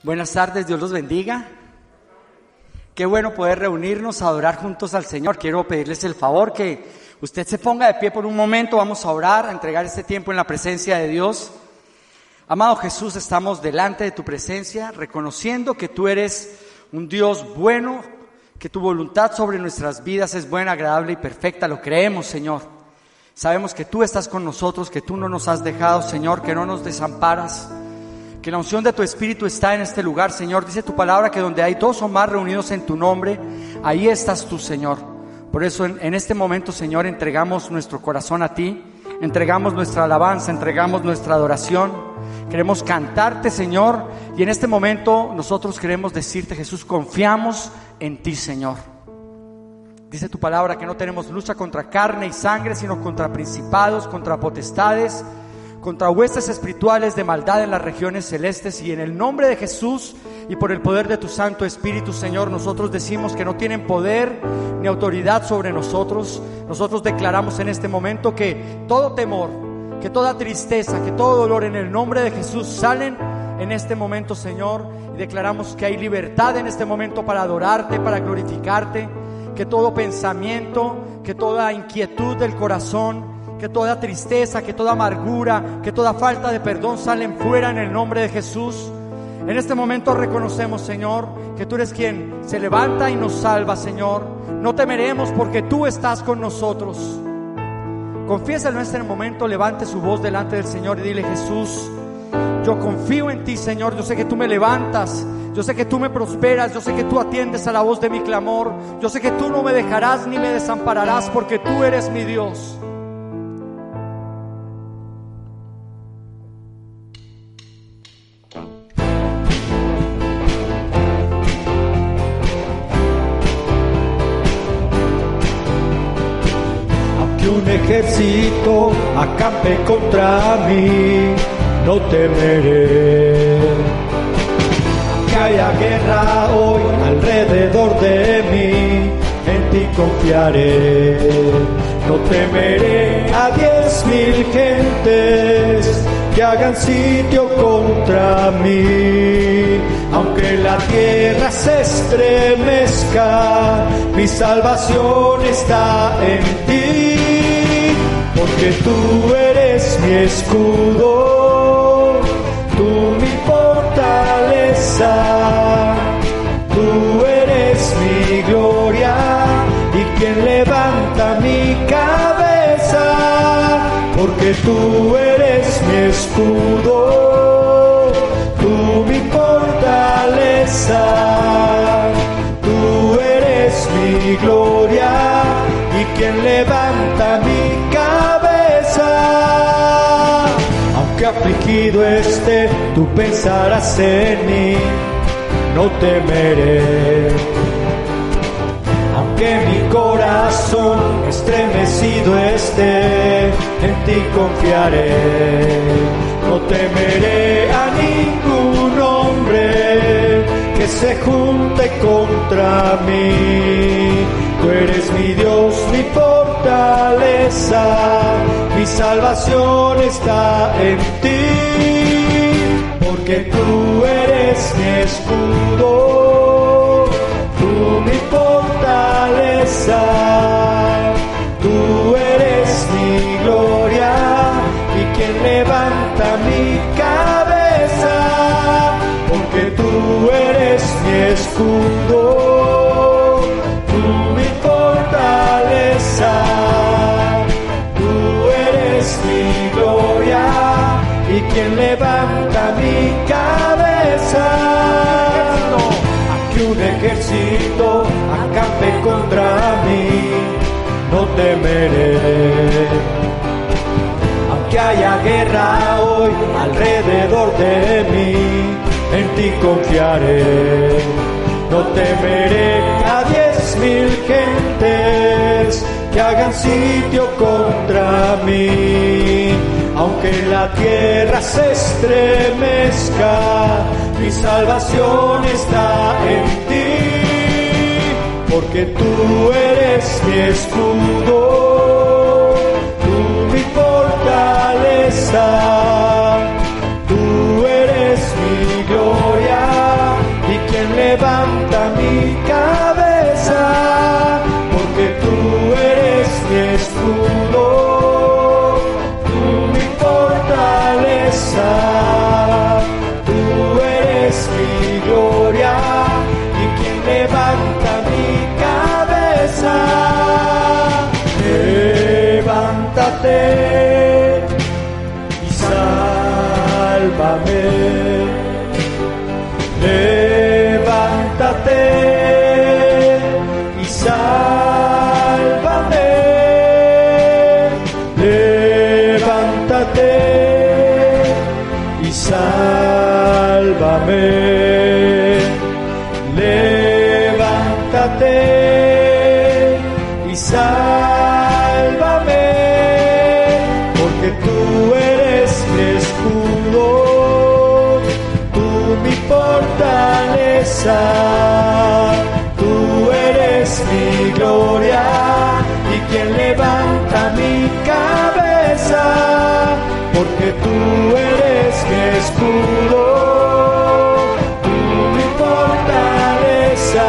Buenas tardes, Dios los bendiga. Qué bueno poder reunirnos a adorar juntos al Señor. Quiero pedirles el favor que usted se ponga de pie por un momento. Vamos a orar, a entregar este tiempo en la presencia de Dios. Amado Jesús, estamos delante de tu presencia, reconociendo que tú eres un Dios bueno, que tu voluntad sobre nuestras vidas es buena, agradable y perfecta. Lo creemos, Señor. Sabemos que tú estás con nosotros, que tú no nos has dejado, Señor, que no nos desamparas. Que la unción de tu Espíritu está en este lugar, Señor. Dice tu palabra que donde hay dos o más reunidos en tu nombre, ahí estás tú, Señor. Por eso en este momento, Señor, entregamos nuestro corazón a ti, entregamos nuestra alabanza, entregamos nuestra adoración. Queremos cantarte, Señor, y en este momento nosotros queremos decirte, Jesús, confiamos en ti, Señor. Dice tu palabra que no tenemos lucha contra carne y sangre, sino contra principados, contra potestades, contra huestes espirituales de maldad en las regiones celestes. Y en el nombre de Jesús y por el poder de tu Santo Espíritu, Señor, nosotros decimos que no tienen poder ni autoridad sobre nosotros. Nosotros declaramos en este momento que todo temor, que toda tristeza, que todo dolor en el nombre de Jesús salen en este momento, Señor. Y declaramos que hay libertad en este momento para adorarte, para glorificarte. Que todo pensamiento, que toda inquietud del corazón, que toda tristeza, que toda amargura, que toda falta de perdón salen fuera en el nombre de Jesús. En este momento reconocemos, Señor, que tú eres quien se levanta y nos salva, Señor. No temeremos porque tú estás con nosotros. Confiésalo en este momento, levante su voz delante del Señor y dile: Jesús, yo confío en ti, Señor. Yo sé que tú me levantas, yo sé que tú me prosperas, yo sé que tú atiendes a la voz de mi clamor. Yo sé que tú no me dejarás ni me desampararás porque tú eres mi Dios. Un ejército acampe contra mí, no temeré. Que haya guerra hoy alrededor de mí, en ti confiaré. No temeré a 10,000 gentes que hagan sitio contra mí. Aunque la tierra se estremezca, mi salvación está en ti. Porque tú eres mi escudo, tú mi fortaleza, tú eres mi gloria y quien levanta mi cabeza. Porque tú eres mi escudo, tú mi fortaleza, tú eres mi gloria y quien levanta mi cabeza. Aunque afligido esté, tú pensarás en mí, no temeré. Aunque mi corazón estremecido esté, en ti confiaré. No temeré a ningún hombre que se junte contra mí. Tú eres mi Dios, mi fortaleza, mi salvación está en ti. Porque tú eres mi escudo, tú mi fortaleza, tú eres mi gloria y quien levanta mi cabeza. Porque tú eres mi escudo, tú mi fortaleza, tú eres mi gloria y quien levanta mi cabeza. Aunque un ejército acampe contra mí, no temeré. Aunque haya guerra hoy alrededor de mí, en ti confiaré. No temeré a 10,000 gentes que hagan sitio contra mí. Aunque la tierra se estremezca, mi salvación está en ti. Porque tú eres mi escudo, tú mi fortaleza, tú eres mi gloria levántate y sálvame, levántate y sálvame, levántate y sálvame, porque tú eres mi escudo, tú mi fortaleza, tú eres mi gloria y quien levanta mi cabeza, porque tú eres mi escudo, tú mi fortaleza,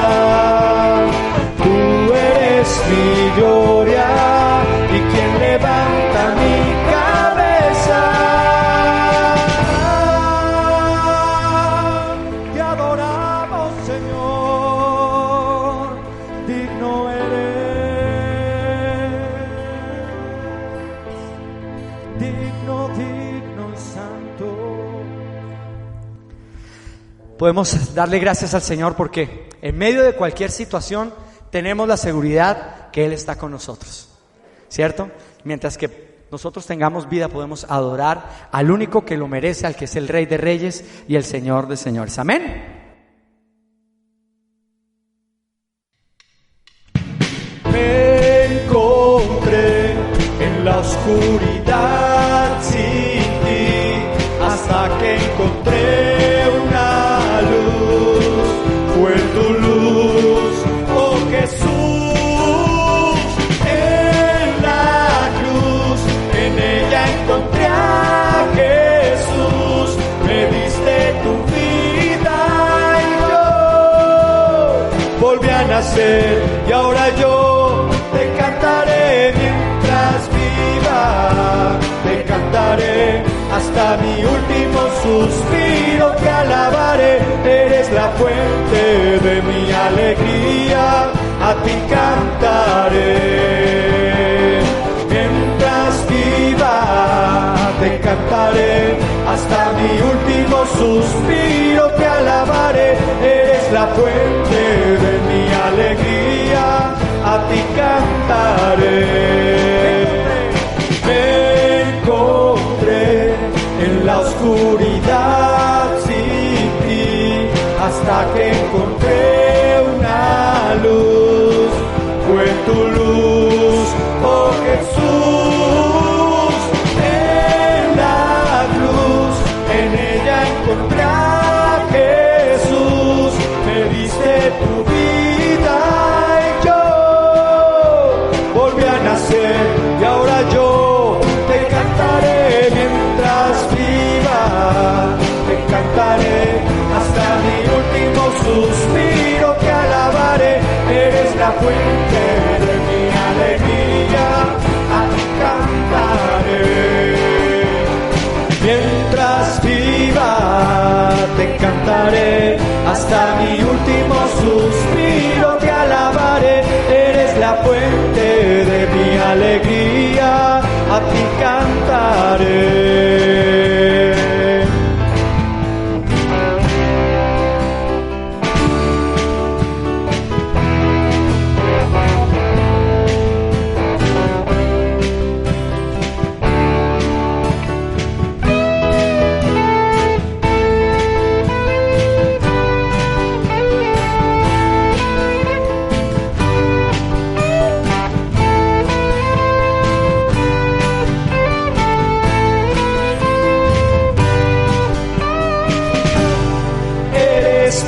tú eres mi gloria y quien levanta mi cabeza. Te adoramos, Señor, digno eres, digno, digno y santo. Podemos darle gracias al Señor porque en medio de cualquier situación tenemos la seguridad que Él está con nosotros, ¿cierto? Mientras que nosotros tengamos vida podemos adorar al único que lo merece, al que es el Rey de Reyes y el Señor de Señores. Amén. Me encontré en la oscuridad sin ti, hasta que encontré una luz. Fue tu luz, oh Jesús, en la cruz, en ella encontré a Jesús. Me diste tu vida y yo volví a nacer, y ahora yo te cantaré mientras viva, te cantaré hasta mi último suspiro, te alabaré, eres la fuente de mi alegría, a ti cantaré. Mientras viva, te cantaré hasta mi último suspiro, te alabaré, eres la fuente de mi alegría, a ti cantaré. Me encontré en la oscuridad sin ti, hasta que encontré una luz. Fue tu luz, oh Jesús, en la cruz, en ella encontré a Jesús. Me diste tu vida y yo volví a nacer, y ahora yo te cantaré mientras viva, te cantaré hasta mi último suspiro, te alabaré, eres la fuente de mi alegría, a ti cantaré. Mientras viva, te cantaré hasta mi último suspiro, te alabaré, eres la fuente de mi alegría, a ti cantaré.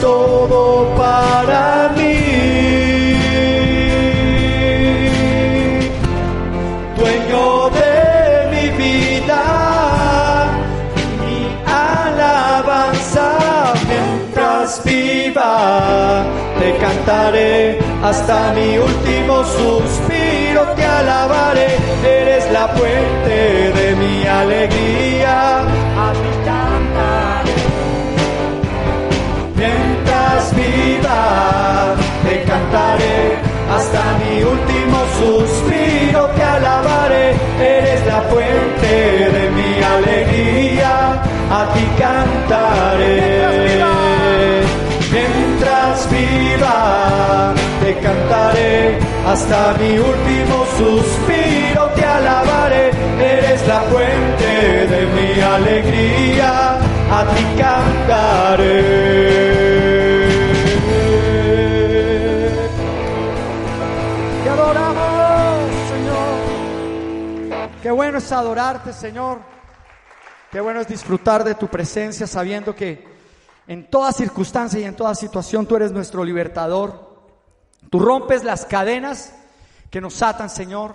Todo para mí, dueño de mi vida, mi alabanza. Mientras viva, te cantaré hasta mi último suspiro, te alabaré, eres la fuente de mi alegría, a ti cantaré. Mientras viva, te cantaré hasta mi último suspiro, te alabaré, eres la fuente de mi alegría, a ti cantaré. hasta mi último suspiro te alabaré. Eres la fuente de mi alegría, a ti cantaré. Te adoramos, Señor. Qué bueno es adorarte, Señor. Qué bueno es disfrutar de tu presencia, sabiendo que en toda circunstancia y en toda situación tú eres nuestro libertador. Tú rompes las cadenas que nos atan, Señor,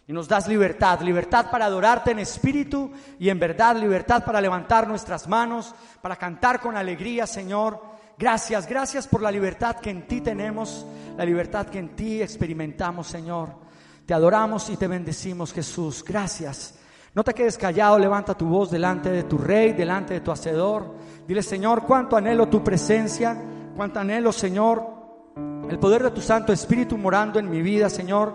y nos das libertad, libertad para adorarte en espíritu y en verdad, libertad para levantar nuestras manos, para cantar con alegría, Señor. Gracias, gracias por la libertad que en ti tenemos, la libertad que en ti experimentamos, Señor. Te adoramos y te bendecimos, Jesús. Gracias. No te quedes callado, levanta tu voz delante de tu Rey, delante de tu Hacedor. Dile, Señor, cuánto anhelo tu presencia, cuánto anhelo, Señor, el poder de tu Santo Espíritu morando en mi vida, Señor.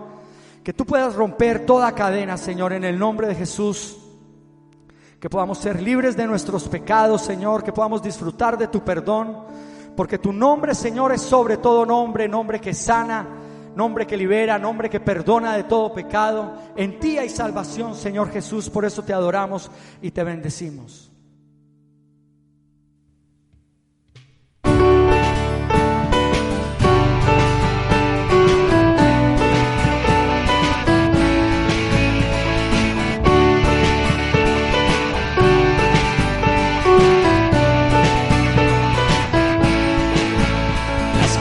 Que tú puedas romper toda cadena, Señor, en el nombre de Jesús. Que podamos ser libres de nuestros pecados, Señor. Que podamos disfrutar de tu perdón. Porque tu nombre, Señor, es sobre todo nombre, nombre que sana, nombre que libera, nombre que perdona de todo pecado. En ti hay salvación, Señor Jesús. Por eso te adoramos y te bendecimos.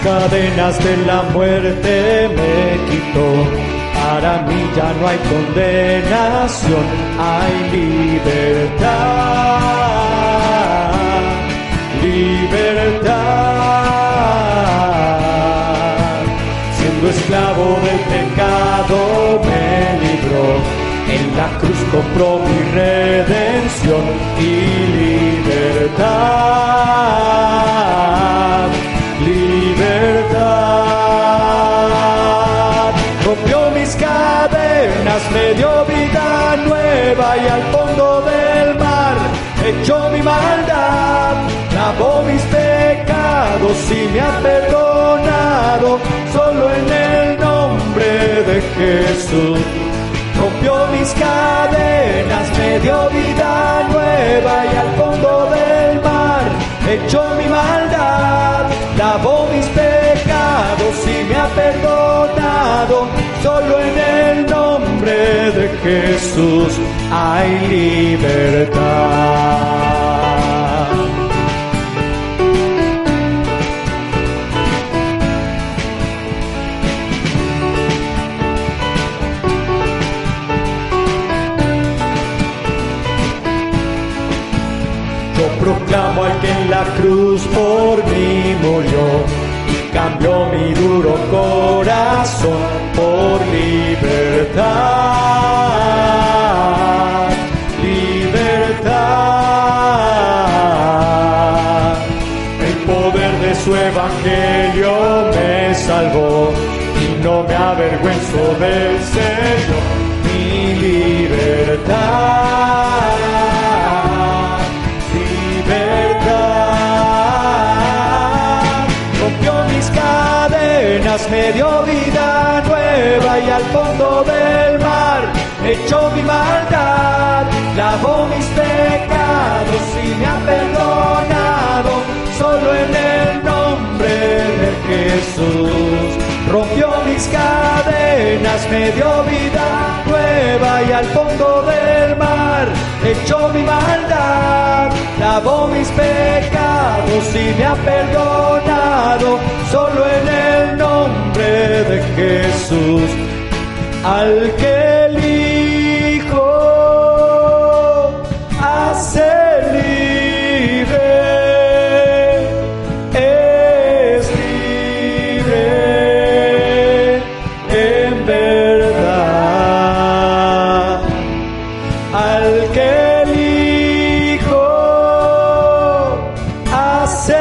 Cadenas de la muerte me quitó, para mí ya no hay condenación, hay libertad, libertad. Siendo esclavo del pecado me libró, en la cruz compró mi redención y libertad. Libertad, rompió mis cadenas, me dio vida nueva y al fondo del mar echó mi maldad, lavó mis pecados y me ha perdonado, solo en el nombre de Jesús. Rompió mis cadenas, me dio vida nueva y al fondo del mar echó mi maldad, lavó mis pecados y me ha perdonado, solo en el nombre de Jesús hay libertad. Proclamo al que en la cruz por mí murió y cambió mi duro corazón por libertad, libertad. El poder de su evangelio me salvó y no me avergüenzo del Señor, mi libertad. Me dio vida nueva y al fondo del mar echó mi maldad, lavó mis pecados y me ha perdonado, solo en el nombre de Jesús. Rompió mis cadenas, me dio vida nueva y al fondo del mar echó mi maldad, lavó mis pecados y me ha perdonado, solo en el nombre de Jesús. Al que el Hijo hace libre, es libre en verdad. Al que el Hijo hace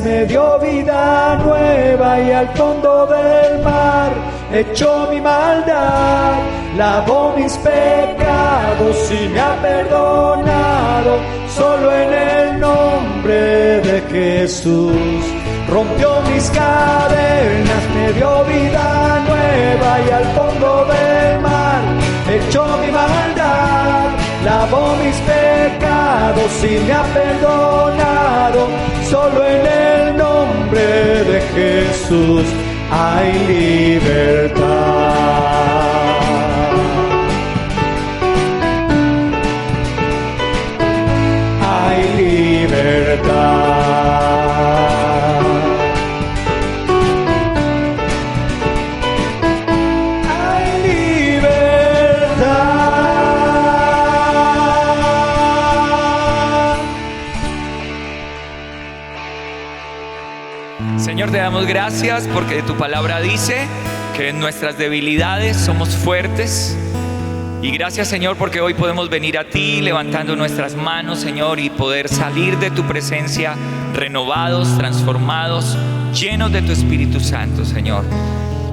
me dio vida nueva y al fondo del mar echó mi maldad, lavó mis pecados y me ha perdonado, solo en el nombre de Jesús. Rompió mis cadenas, me dio vida nueva y al fondo del mar echó mi maldad, lavó mis pecados y me ha perdonado, solo en el nombre de Jesús hay libertad. Hay libertad. Señor, te damos gracias porque tu palabra dice que en nuestras debilidades somos fuertes. Y gracias, Señor, porque hoy podemos venir a ti levantando nuestras manos, Señor, y poder salir de tu presencia renovados, transformados, llenos de tu Espíritu Santo, Señor.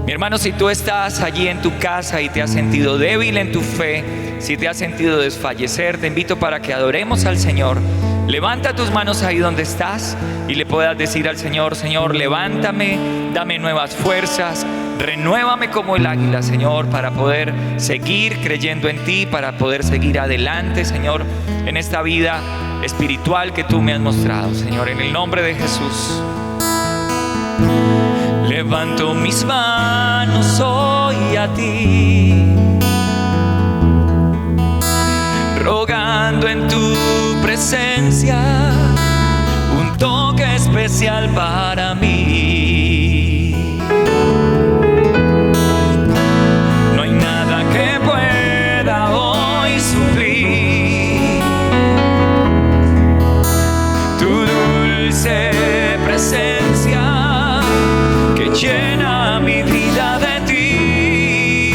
Mi hermano, si tú estás allí en tu casa y te has sentido débil en tu fe, si te has sentido desfallecer, te invito para que adoremos al Señor. Levanta tus manos ahí donde estás y le puedas decir al Señor: Señor, levántame, dame nuevas fuerzas, renuévame como el águila, Señor, para poder seguir creyendo en ti, para poder seguir adelante, Señor, en esta vida espiritual que tú me has mostrado, Señor, en el nombre de Jesús. Levanto mis manos hoy a ti, rogando en tu presencia un toque especial para mí. No hay nada que pueda hoy suplir tu dulce presencia que llena mi vida de ti.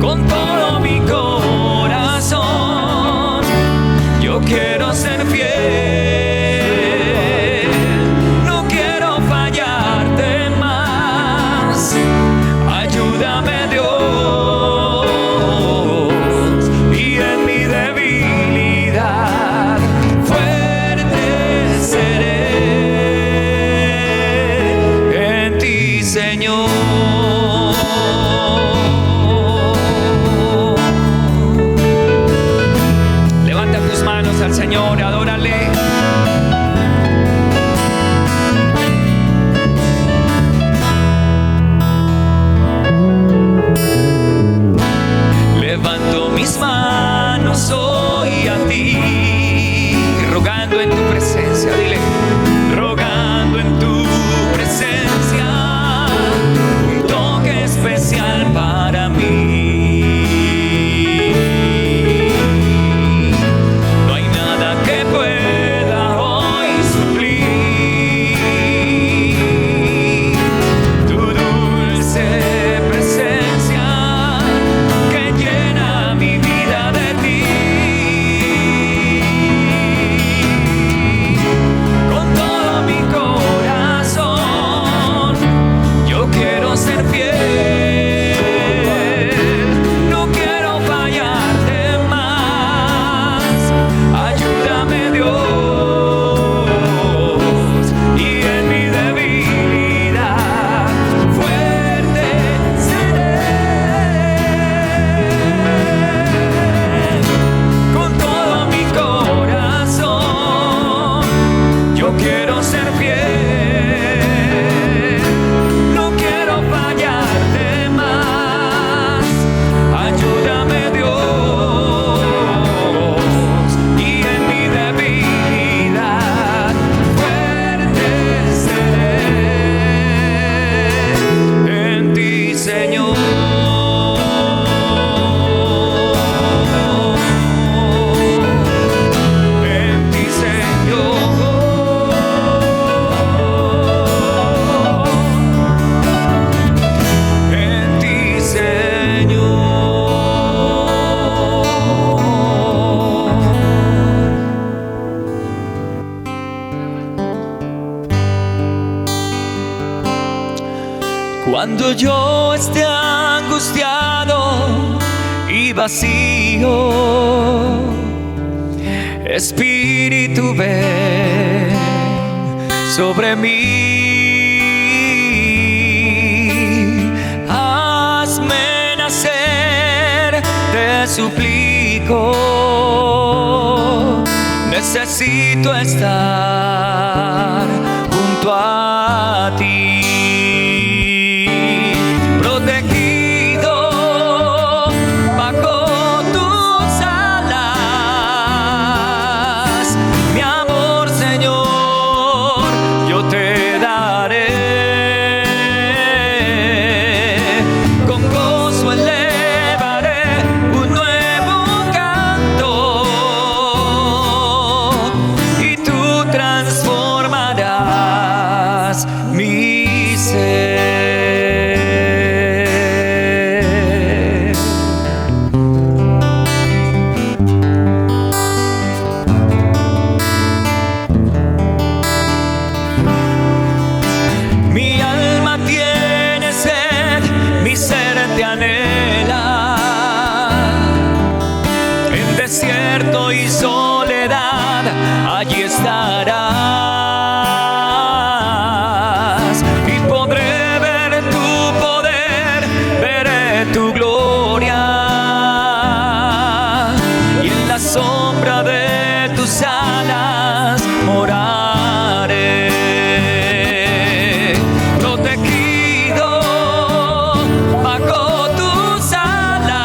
Con todo mi corazón yo quiero ser fiel, no quiero fallarte más. Ayúdame, Dios, y en mi debilidad fuerte seré en ti, Señor. Levanta tus manos al Señor, adórale. Levanto mis manos hoy a ti, rogando en tu presencia, dile, rogando en tu presencia un toque especial para mí. No hay nada que pueda hoy suplir tu dulce presencia que llena mi vida de ti. Con todo mi corazón yo quiero ser fiel, no quiero fallarte más. Ayúdame, Dios, y en mi debilidad fuerte seré. Con todo mi corazón yo quiero ser fiel, no quiero fallarte más. Ayúdame, Dios, y en mi debilidad fuerte seré en ti, Señor. En ti, Señor. Cuando yo esté angustiado y vacío, Espíritu, ven sobre mí. Hazme nacer, te suplico. Necesito estar junto a ti. Protegido bajo tus alas, mi amor, Señor, yo te daré. Con gozo elevaré un nuevo canto, y tú transformarás mi ser. Mi alma tiene sed, mi ser te anhela. En desierto y soledad, allí estarás. Y podré ver tu poder, veré tu gloria. Y en la sombra de tus alas moraré. Protegido bajo tus alas,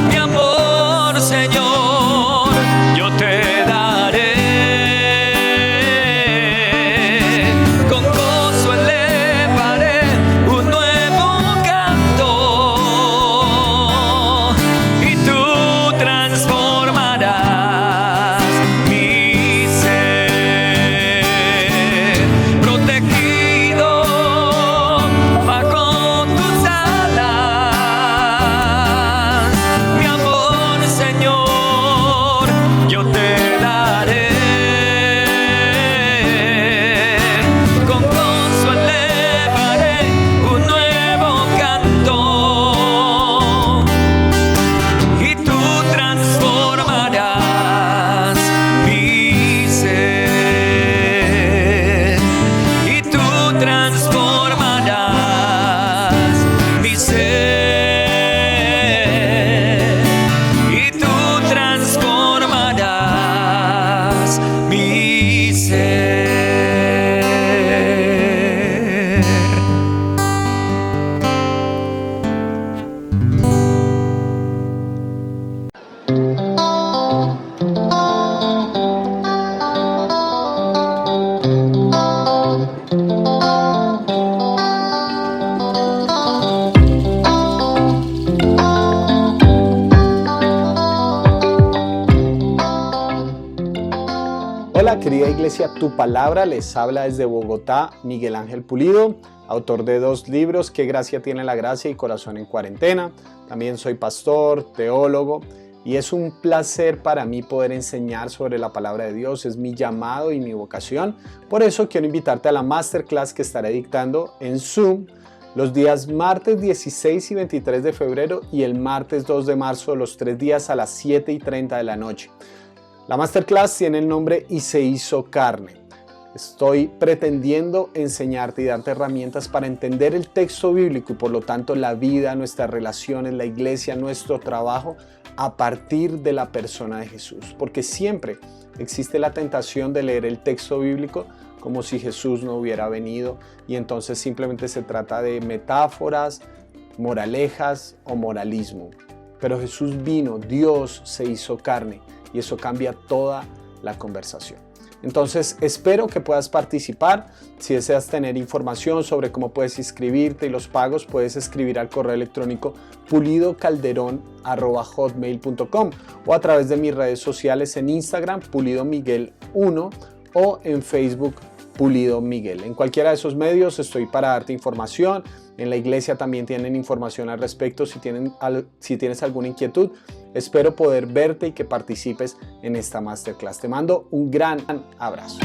mi amor, Señor, yo te daré. Con gozo elevaré un nuevo canto, y tú transformarás mi ser. Protegido bajo tus alas, mi amor, Señor, yo te daré. Con gozo elevaré un nuevo canto, y tú transformarás mi ser. Y tú transformarás mi ser. Y tú transformarás mi ser. Hola querida iglesia, Tu Palabra, les habla desde Bogotá Miguel Ángel Pulido, autor de 2 libros, Qué gracia tiene la gracia y Corazón en cuarentena. También soy pastor, teólogo, y es un placer para mí poder enseñar sobre la palabra de Dios. Es mi llamado y mi vocación. Por eso quiero invitarte a la masterclass que estaré dictando en Zoom los días martes 16 y 23 de febrero y el martes 2 de marzo, los 3 días a las 7:30 de la noche. La masterclass tiene el nombre Y se hizo carne. Estoy pretendiendo enseñarte y darte herramientas para entender el texto bíblico y por lo tanto la vida, nuestras relaciones, la iglesia, nuestro trabajo a partir de la persona de Jesús. Porque siempre existe la tentación de leer el texto bíblico como si Jesús no hubiera venido y entonces simplemente se trata de metáforas, moralejas o moralismo. Pero Jesús vino, Dios se hizo carne y eso cambia toda la conversación. Entonces espero que puedas participar. Si deseas tener información sobre cómo puedes inscribirte y los pagos, puedes escribir al correo electrónico pulidocalderon@hotmail.com o a través de mis redes sociales en Instagram pulidomiguel1 o en Facebook Pulido Miguel. En cualquiera de esos medios estoy para darte información. En la iglesia también tienen información al respecto si tienes alguna inquietud. Espero poder verte y que participes en esta masterclass. Te mando un gran abrazo.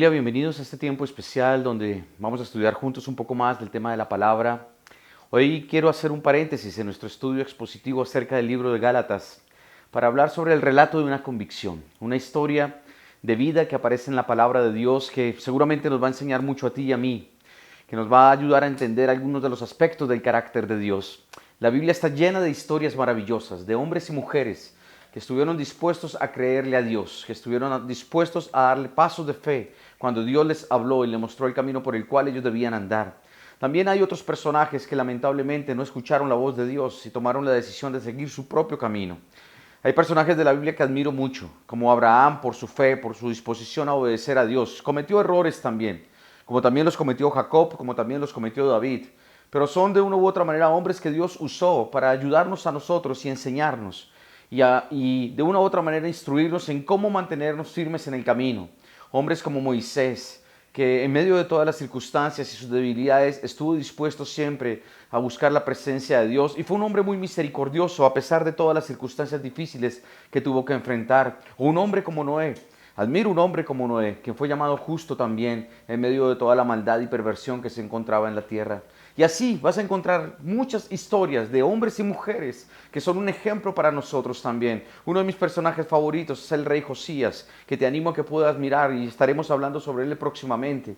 familia, bienvenidos a este tiempo especial donde vamos a estudiar juntos un poco más del tema de la palabra. Hoy quiero hacer un paréntesis en nuestro estudio expositivo acerca del libro de Gálatas para hablar sobre el relato de una convicción, una historia de vida que aparece en la palabra de Dios que seguramente nos va a enseñar mucho a ti y a mí, que nos va a ayudar a entender algunos de los aspectos del carácter de Dios. La Biblia está llena de historias maravillosas, de hombres y mujeres que estuvieron dispuestos a creerle a Dios, que estuvieron dispuestos a darle pasos de fe cuando Dios les habló y les mostró el camino por el cual ellos debían andar. También hay otros personajes que lamentablemente no escucharon la voz de Dios y tomaron la decisión de seguir su propio camino. Hay personajes de la Biblia que admiro mucho, como Abraham por su fe, por su disposición a obedecer a Dios. Cometió errores también, como también los cometió Jacob, como también los cometió David. Pero son de una u otra manera hombres que Dios usó para ayudarnos a nosotros y enseñarnos. Y de una u otra manera instruirnos en cómo mantenernos firmes en el camino. Hombres como Moisés, que en medio de todas las circunstancias y sus debilidades estuvo dispuesto siempre a buscar la presencia de Dios y fue un hombre muy misericordioso a pesar de todas las circunstancias difíciles que tuvo que enfrentar. O un hombre como Noé. Admiro un hombre como Noé, quien fue llamado justo también en medio de toda la maldad y perversión que se encontraba en la tierra. Y así vas a encontrar muchas historias de hombres y mujeres que son un ejemplo para nosotros también. Uno de mis personajes favoritos es el rey Josías, que te animo a que puedas mirar y estaremos hablando sobre él próximamente.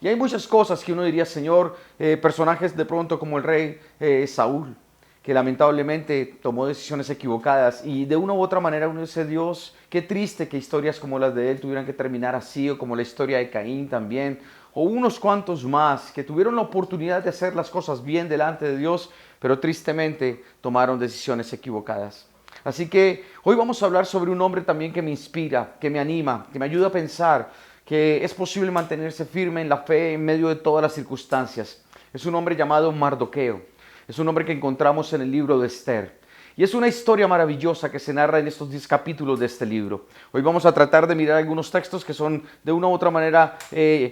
Y hay muchas cosas que uno diría, Señor, personajes de pronto como el rey Saúl, que lamentablemente tomó decisiones equivocadas y de una u otra manera uno dice, Dios, qué triste que historias como las de él tuvieran que terminar así, o como la historia de Caín también, o unos cuantos más que tuvieron la oportunidad de hacer las cosas bien delante de Dios, pero tristemente tomaron decisiones equivocadas. Así que hoy vamos a hablar sobre un hombre también que me inspira, que me anima, que me ayuda a pensar que es posible mantenerse firme en la fe en medio de todas las circunstancias. Es un hombre llamado Mardoqueo. Es un hombre que encontramos en el libro de Esther. Y es una historia maravillosa que se narra en estos 10 capítulos de este libro. Hoy vamos a tratar de mirar algunos textos que son de una u otra manera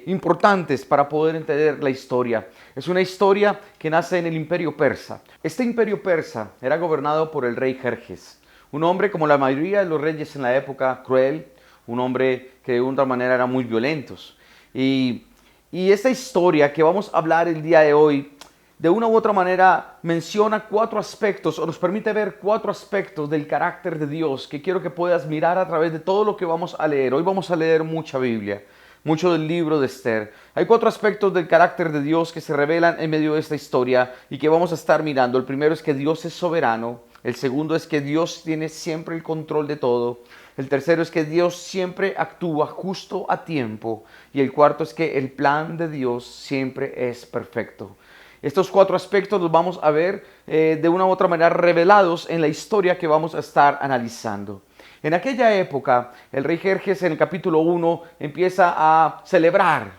importantes para poder entender la historia. Es una historia que nace en el imperio persa. Este imperio persa era gobernado por el rey Jerjes. Un hombre como la mayoría de los reyes en la época, cruel. Un hombre que de una manera era muy violentos. Y esta historia que vamos a hablar el día de hoy, de una u otra manera menciona 4 aspectos, o nos permite ver 4 aspectos del carácter de Dios que quiero que puedas mirar a través de todo lo que vamos a leer. Hoy vamos a leer mucha Biblia, mucho del libro de Esther. Hay 4 aspectos del carácter de Dios que se revelan en medio de esta historia y que vamos a estar mirando. El primero es que Dios es soberano. El segundo es que Dios tiene siempre el control de todo. El tercero es que Dios siempre actúa justo a tiempo. Y el cuarto es que el plan de Dios siempre es perfecto. Estos 4 aspectos los vamos a ver de una u otra manera revelados en la historia que vamos a estar analizando. En aquella época, el rey Jerjes en el capítulo 1 empieza a celebrar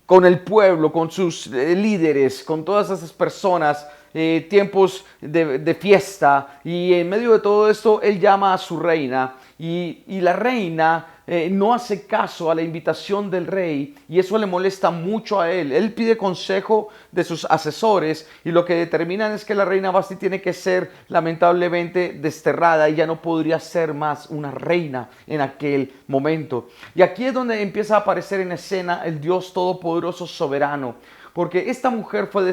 con el pueblo, con sus líderes, con todas esas personas, tiempos de fiesta. Y en medio de todo esto, él llama a su reina y la reina no hace caso a la invitación del rey y eso le molesta mucho a él. Él pide consejo de sus asesores y lo que determinan es que la reina Vasti tiene que ser lamentablemente desterrada y ya no podría ser más una reina en aquel momento. Y aquí es donde empieza a aparecer en escena el Dios Todopoderoso Soberano. Porque esta mujer fue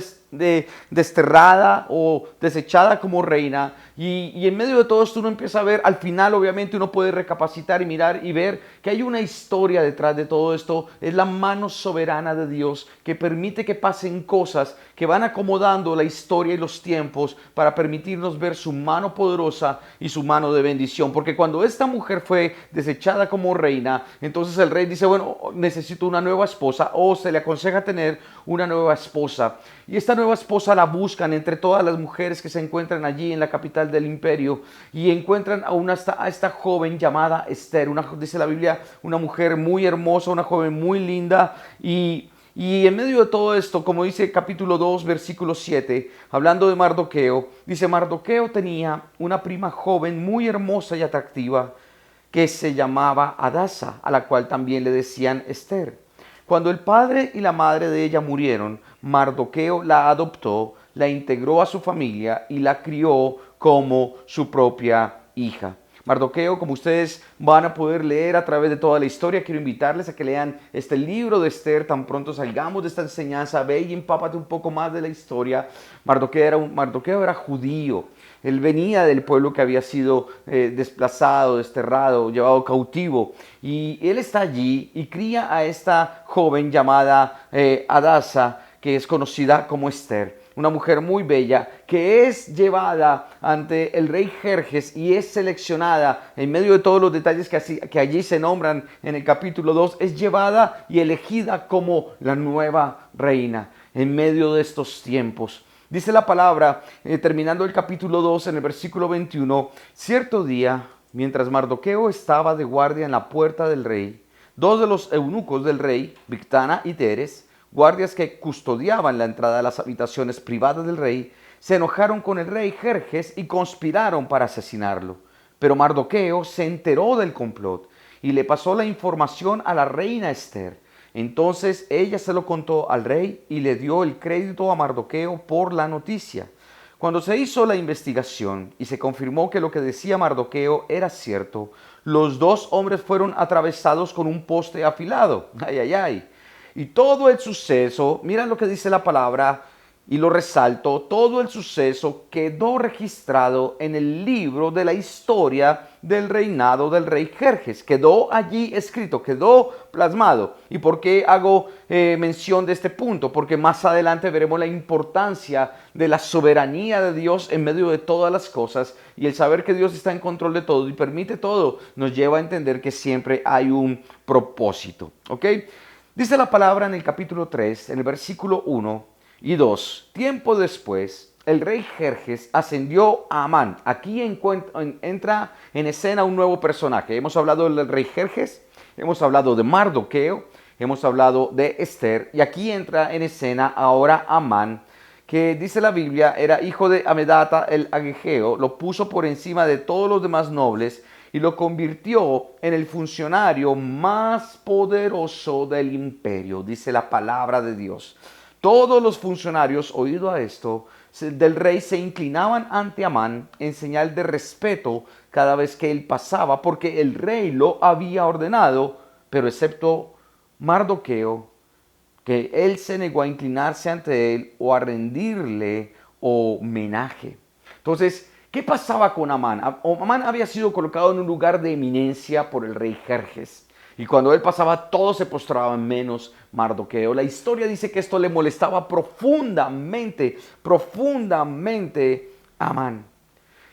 desterrada o desechada como reina y en medio de todo esto uno empieza a ver, al final obviamente uno puede recapacitar y mirar y ver que hay una historia detrás de todo esto. Es la mano soberana de Dios que permite que pasen cosas que van acomodando la historia y los tiempos para permitirnos ver su mano poderosa y su mano de bendición. Porque cuando esta mujer fue desechada como reina, entonces el rey dice, bueno, necesito una nueva esposa, o se le aconseja tener una nueva esposa. Y esta nueva esposa la buscan entre todas las mujeres que se encuentran allí en la capital del imperio y encuentran a esta joven llamada Esther, dice la Biblia, una mujer muy hermosa, una joven muy linda. Y en medio de todo esto, como dice capítulo 2, versículo 7, hablando de Mardoqueo, dice: Mardoqueo tenía una prima joven muy hermosa y atractiva que se llamaba Hadasa, a la cual también le decían Esther. Cuando el padre y la madre de ella murieron, Mardoqueo la adoptó, la integró a su familia y la crió como su propia hija. Mardoqueo, como ustedes van a poder leer a través de toda la historia, quiero invitarles a que lean este libro de Esther. Tan pronto salgamos de esta enseñanza, ve y empápate un poco más de la historia. Mardoqueo era judío. Él venía del pueblo que había sido desplazado, desterrado, llevado cautivo. Y él está allí y cría a esta joven llamada Hadasa, que es conocida como Esther. Una mujer muy bella que es llevada ante el rey Jerjes y es seleccionada en medio de todos los detalles que allí se nombran en el capítulo 2. Es llevada y elegida como la nueva reina en medio de estos tiempos. Dice la palabra, terminando el capítulo 2 en el versículo 21, cierto día, mientras Mardoqueo estaba de guardia en la puerta del rey, dos de los eunucos del rey, Bigtana y Teres, guardias que custodiaban la entrada a las habitaciones privadas del rey, se enojaron con el rey Jerjes y conspiraron para asesinarlo. Pero Mardoqueo se enteró del complot y le pasó la información a la reina Esther. Entonces ella se lo contó al rey y le dio el crédito a Mardoqueo por la noticia. Cuando se hizo la investigación y se confirmó que lo que decía Mardoqueo era cierto, los dos hombres fueron atravesados con un poste afilado. ¡Ay, ay, ay! Y todo el suceso, mira lo que dice la palabra, y lo resalto, todo el suceso quedó registrado en el libro de la historia del reinado del rey Jerjes. Quedó allí escrito, quedó plasmado. ¿Y por qué hago mención de este punto? Porque más adelante veremos la importancia de la soberanía de Dios en medio de todas las cosas, y el saber que Dios está en control de todo y permite todo, nos lleva a entender que siempre hay un propósito. ¿Ok? Dice la palabra en el capítulo 3, en el versículo 1 y 2. Tiempo después, el rey Jerjes ascendió a Amán. Aquí entra en escena un nuevo personaje. Hemos hablado del rey Jerjes, hemos hablado de Mardoqueo, hemos hablado de Esther, y aquí entra en escena ahora Amán, que dice la Biblia, era hijo de Amedata el Agegeo, lo puso por encima de todos los demás nobles y lo convirtió en el funcionario más poderoso del imperio, dice la palabra de Dios. Todos los funcionarios, oído a esto, del rey se inclinaban ante Amán en señal de respeto cada vez que él pasaba, porque el rey lo había ordenado, pero excepto Mardoqueo, que él se negó a inclinarse ante él o a rendirle homenaje. Entonces, ¿qué pasaba con Amán? Amán había sido colocado en un lugar de eminencia por el rey Jerjes. Y cuando él pasaba, todos se postraban menos Mardoqueo. La historia dice que esto le molestaba profundamente a Amán.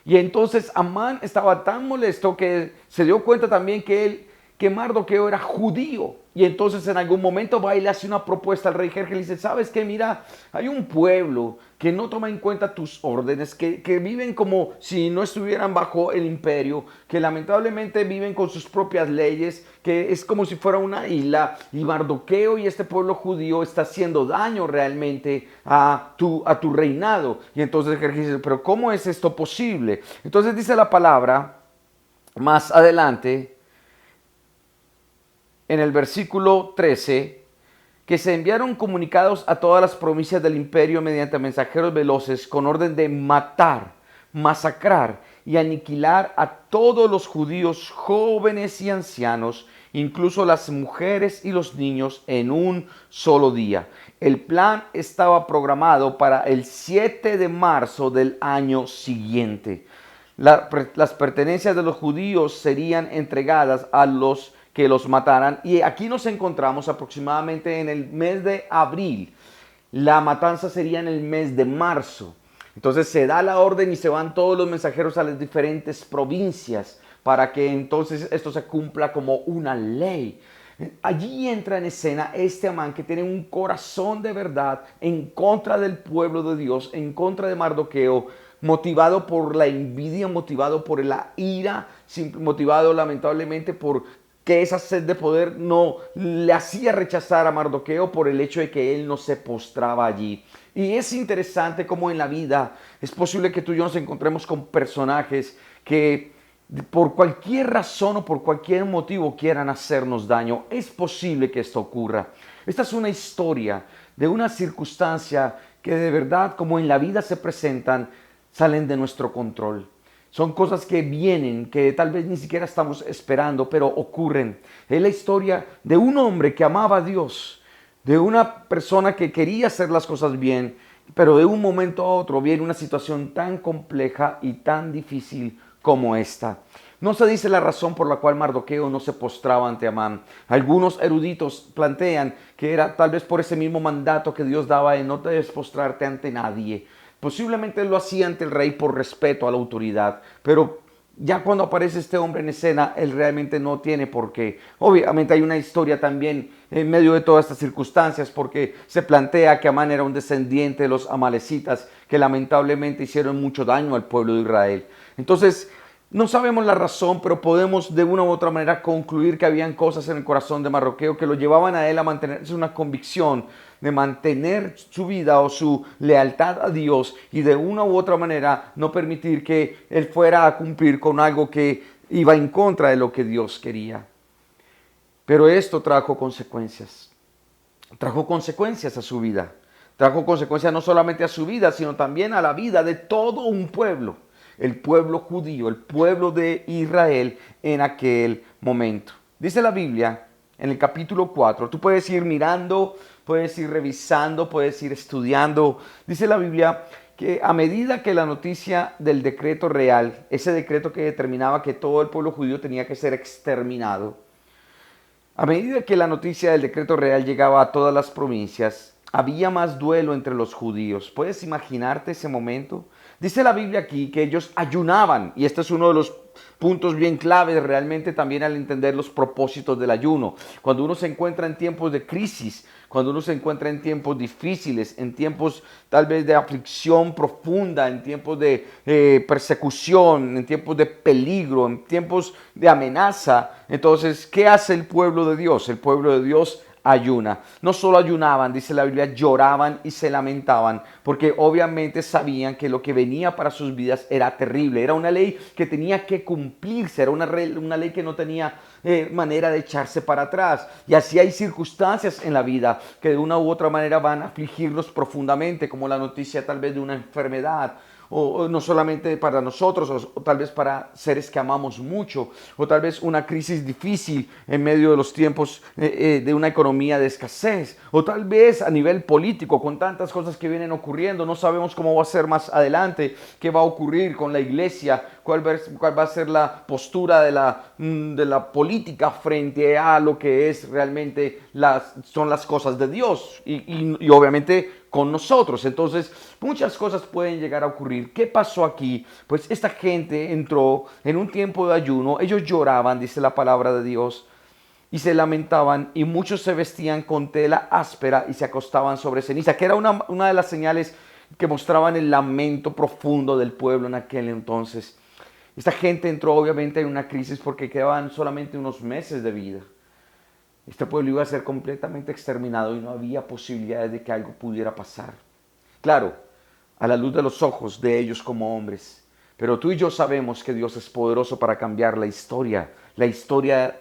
Y entonces Amán estaba tan molesto que se dio cuenta también que Mardoqueo era judío. Y entonces en algún momento va y le hace una propuesta al rey Jerjes. Le dice, ¿sabes qué? Mira, hay un pueblo que no toma en cuenta tus órdenes, que viven como si no estuvieran bajo el imperio, que lamentablemente viven con sus propias leyes, que es como si fuera una isla. Y Mardoqueo y este pueblo judío está haciendo daño realmente a tu reinado. Y entonces Jerjes dice, ¿pero cómo es esto posible? Entonces dice la palabra más adelante, en el versículo 13, que se enviaron comunicados a todas las provincias del imperio mediante mensajeros veloces con orden de matar, masacrar y aniquilar a todos los judíos jóvenes y ancianos, incluso las mujeres y los niños, en un solo día. El plan estaba programado para el 7 de marzo del año siguiente. Las pertenencias de los judíos serían entregadas a los que los mataran, y aquí nos encontramos aproximadamente en el mes de abril. La matanza sería en el mes de marzo. Entonces se da la orden y se van todos los mensajeros a las diferentes provincias para que entonces esto se cumpla como una ley. Allí entra en escena este Amán, que tiene un corazón de verdad en contra del pueblo de Dios, en contra de Mardoqueo, motivado por la envidia, motivado por la ira, motivado lamentablemente por que esa sed de poder no le hacía rechazar a Mardoqueo por el hecho de que él no se postraba allí. Y es interesante cómo en la vida es posible que tú y yo nos encontremos con personajes que por cualquier razón o por cualquier motivo quieran hacernos daño. Es posible que esto ocurra. Esta es una historia de una circunstancia que de verdad, como en la vida se presentan, salen de nuestro control. Son cosas que vienen, que tal vez ni siquiera estamos esperando, pero ocurren. Es la historia de un hombre que amaba a Dios, de una persona que quería hacer las cosas bien, pero de un momento a otro viene una situación tan compleja y tan difícil como esta. No se dice la razón por la cual Mardoqueo no se postraba ante Amán. Algunos eruditos plantean que era tal vez por ese mismo mandato que Dios daba de no debes postrarte ante nadie. Posiblemente lo hacía ante el rey por respeto a la autoridad, pero ya cuando aparece este hombre en escena, él realmente no tiene por qué. Obviamente hay una historia también en medio de todas estas circunstancias, porque se plantea que Amán era un descendiente de los amalecitas que lamentablemente hicieron mucho daño al pueblo de Israel. Entonces, no sabemos la razón, pero podemos de una u otra manera concluir que habían cosas en el corazón de Mardoqueo que lo llevaban a él a mantenerse una convicción de mantener su vida o su lealtad a Dios y de una u otra manera no permitir que él fuera a cumplir con algo que iba en contra de lo que Dios quería. Pero esto trajo consecuencias a su vida, trajo consecuencias no solamente a su vida, sino también a la vida de todo un pueblo. El pueblo judío, el pueblo de Israel en aquel momento. Dice la Biblia en el capítulo 4, tú puedes ir mirando, puedes ir revisando, puedes ir estudiando. Dice la Biblia que a medida que la noticia del decreto real, ese decreto que determinaba que todo el pueblo judío tenía que ser exterminado, a medida que la noticia del decreto real llegaba a todas las provincias, había más duelo entre los judíos. ¿Puedes imaginarte ese momento? Dice la Biblia aquí que ellos ayunaban, y este es uno de los puntos bien claves realmente también al entender los propósitos del ayuno. Cuando uno se encuentra en tiempos de crisis, cuando uno se encuentra en tiempos difíciles, en tiempos tal vez de aflicción profunda, en tiempos de persecución, en tiempos de peligro, en tiempos de amenaza, entonces, ¿qué hace el pueblo de Dios? El pueblo de Dios ayuna. No solo ayunaban, dice la Biblia, lloraban y se lamentaban, porque obviamente sabían que lo que venía para sus vidas era terrible, era una ley que tenía que cumplirse, era una ley que no tenía manera de echarse para atrás. Y así hay circunstancias en la vida que de una u otra manera van a afligirlos profundamente, como la noticia tal vez de una enfermedad, o no solamente para nosotros, o tal vez para seres que amamos mucho, o tal vez una crisis difícil en medio de los tiempos de una economía de escasez, o tal vez a nivel político, con tantas cosas que vienen ocurriendo, no sabemos cómo va a ser más adelante, qué va a ocurrir con la iglesia, cuál va a ser la postura de la política frente a lo que es realmente son las cosas de Dios, y obviamente con nosotros. Entonces, muchas cosas pueden llegar a ocurrir. ¿Qué pasó aquí? Pues esta gente entró en un tiempo de ayuno, ellos lloraban, dice la palabra de Dios, y se lamentaban, y muchos se vestían con tela áspera y se acostaban sobre ceniza, que era una de las señales que mostraban el lamento profundo del pueblo en aquel entonces. Esta gente entró obviamente en una crisis porque quedaban solamente unos meses de vida. Este pueblo iba a ser completamente exterminado y no había posibilidades de que algo pudiera pasar. Claro, a la luz de los ojos de ellos como hombres. Pero tú y yo sabemos que Dios es poderoso para cambiar la historia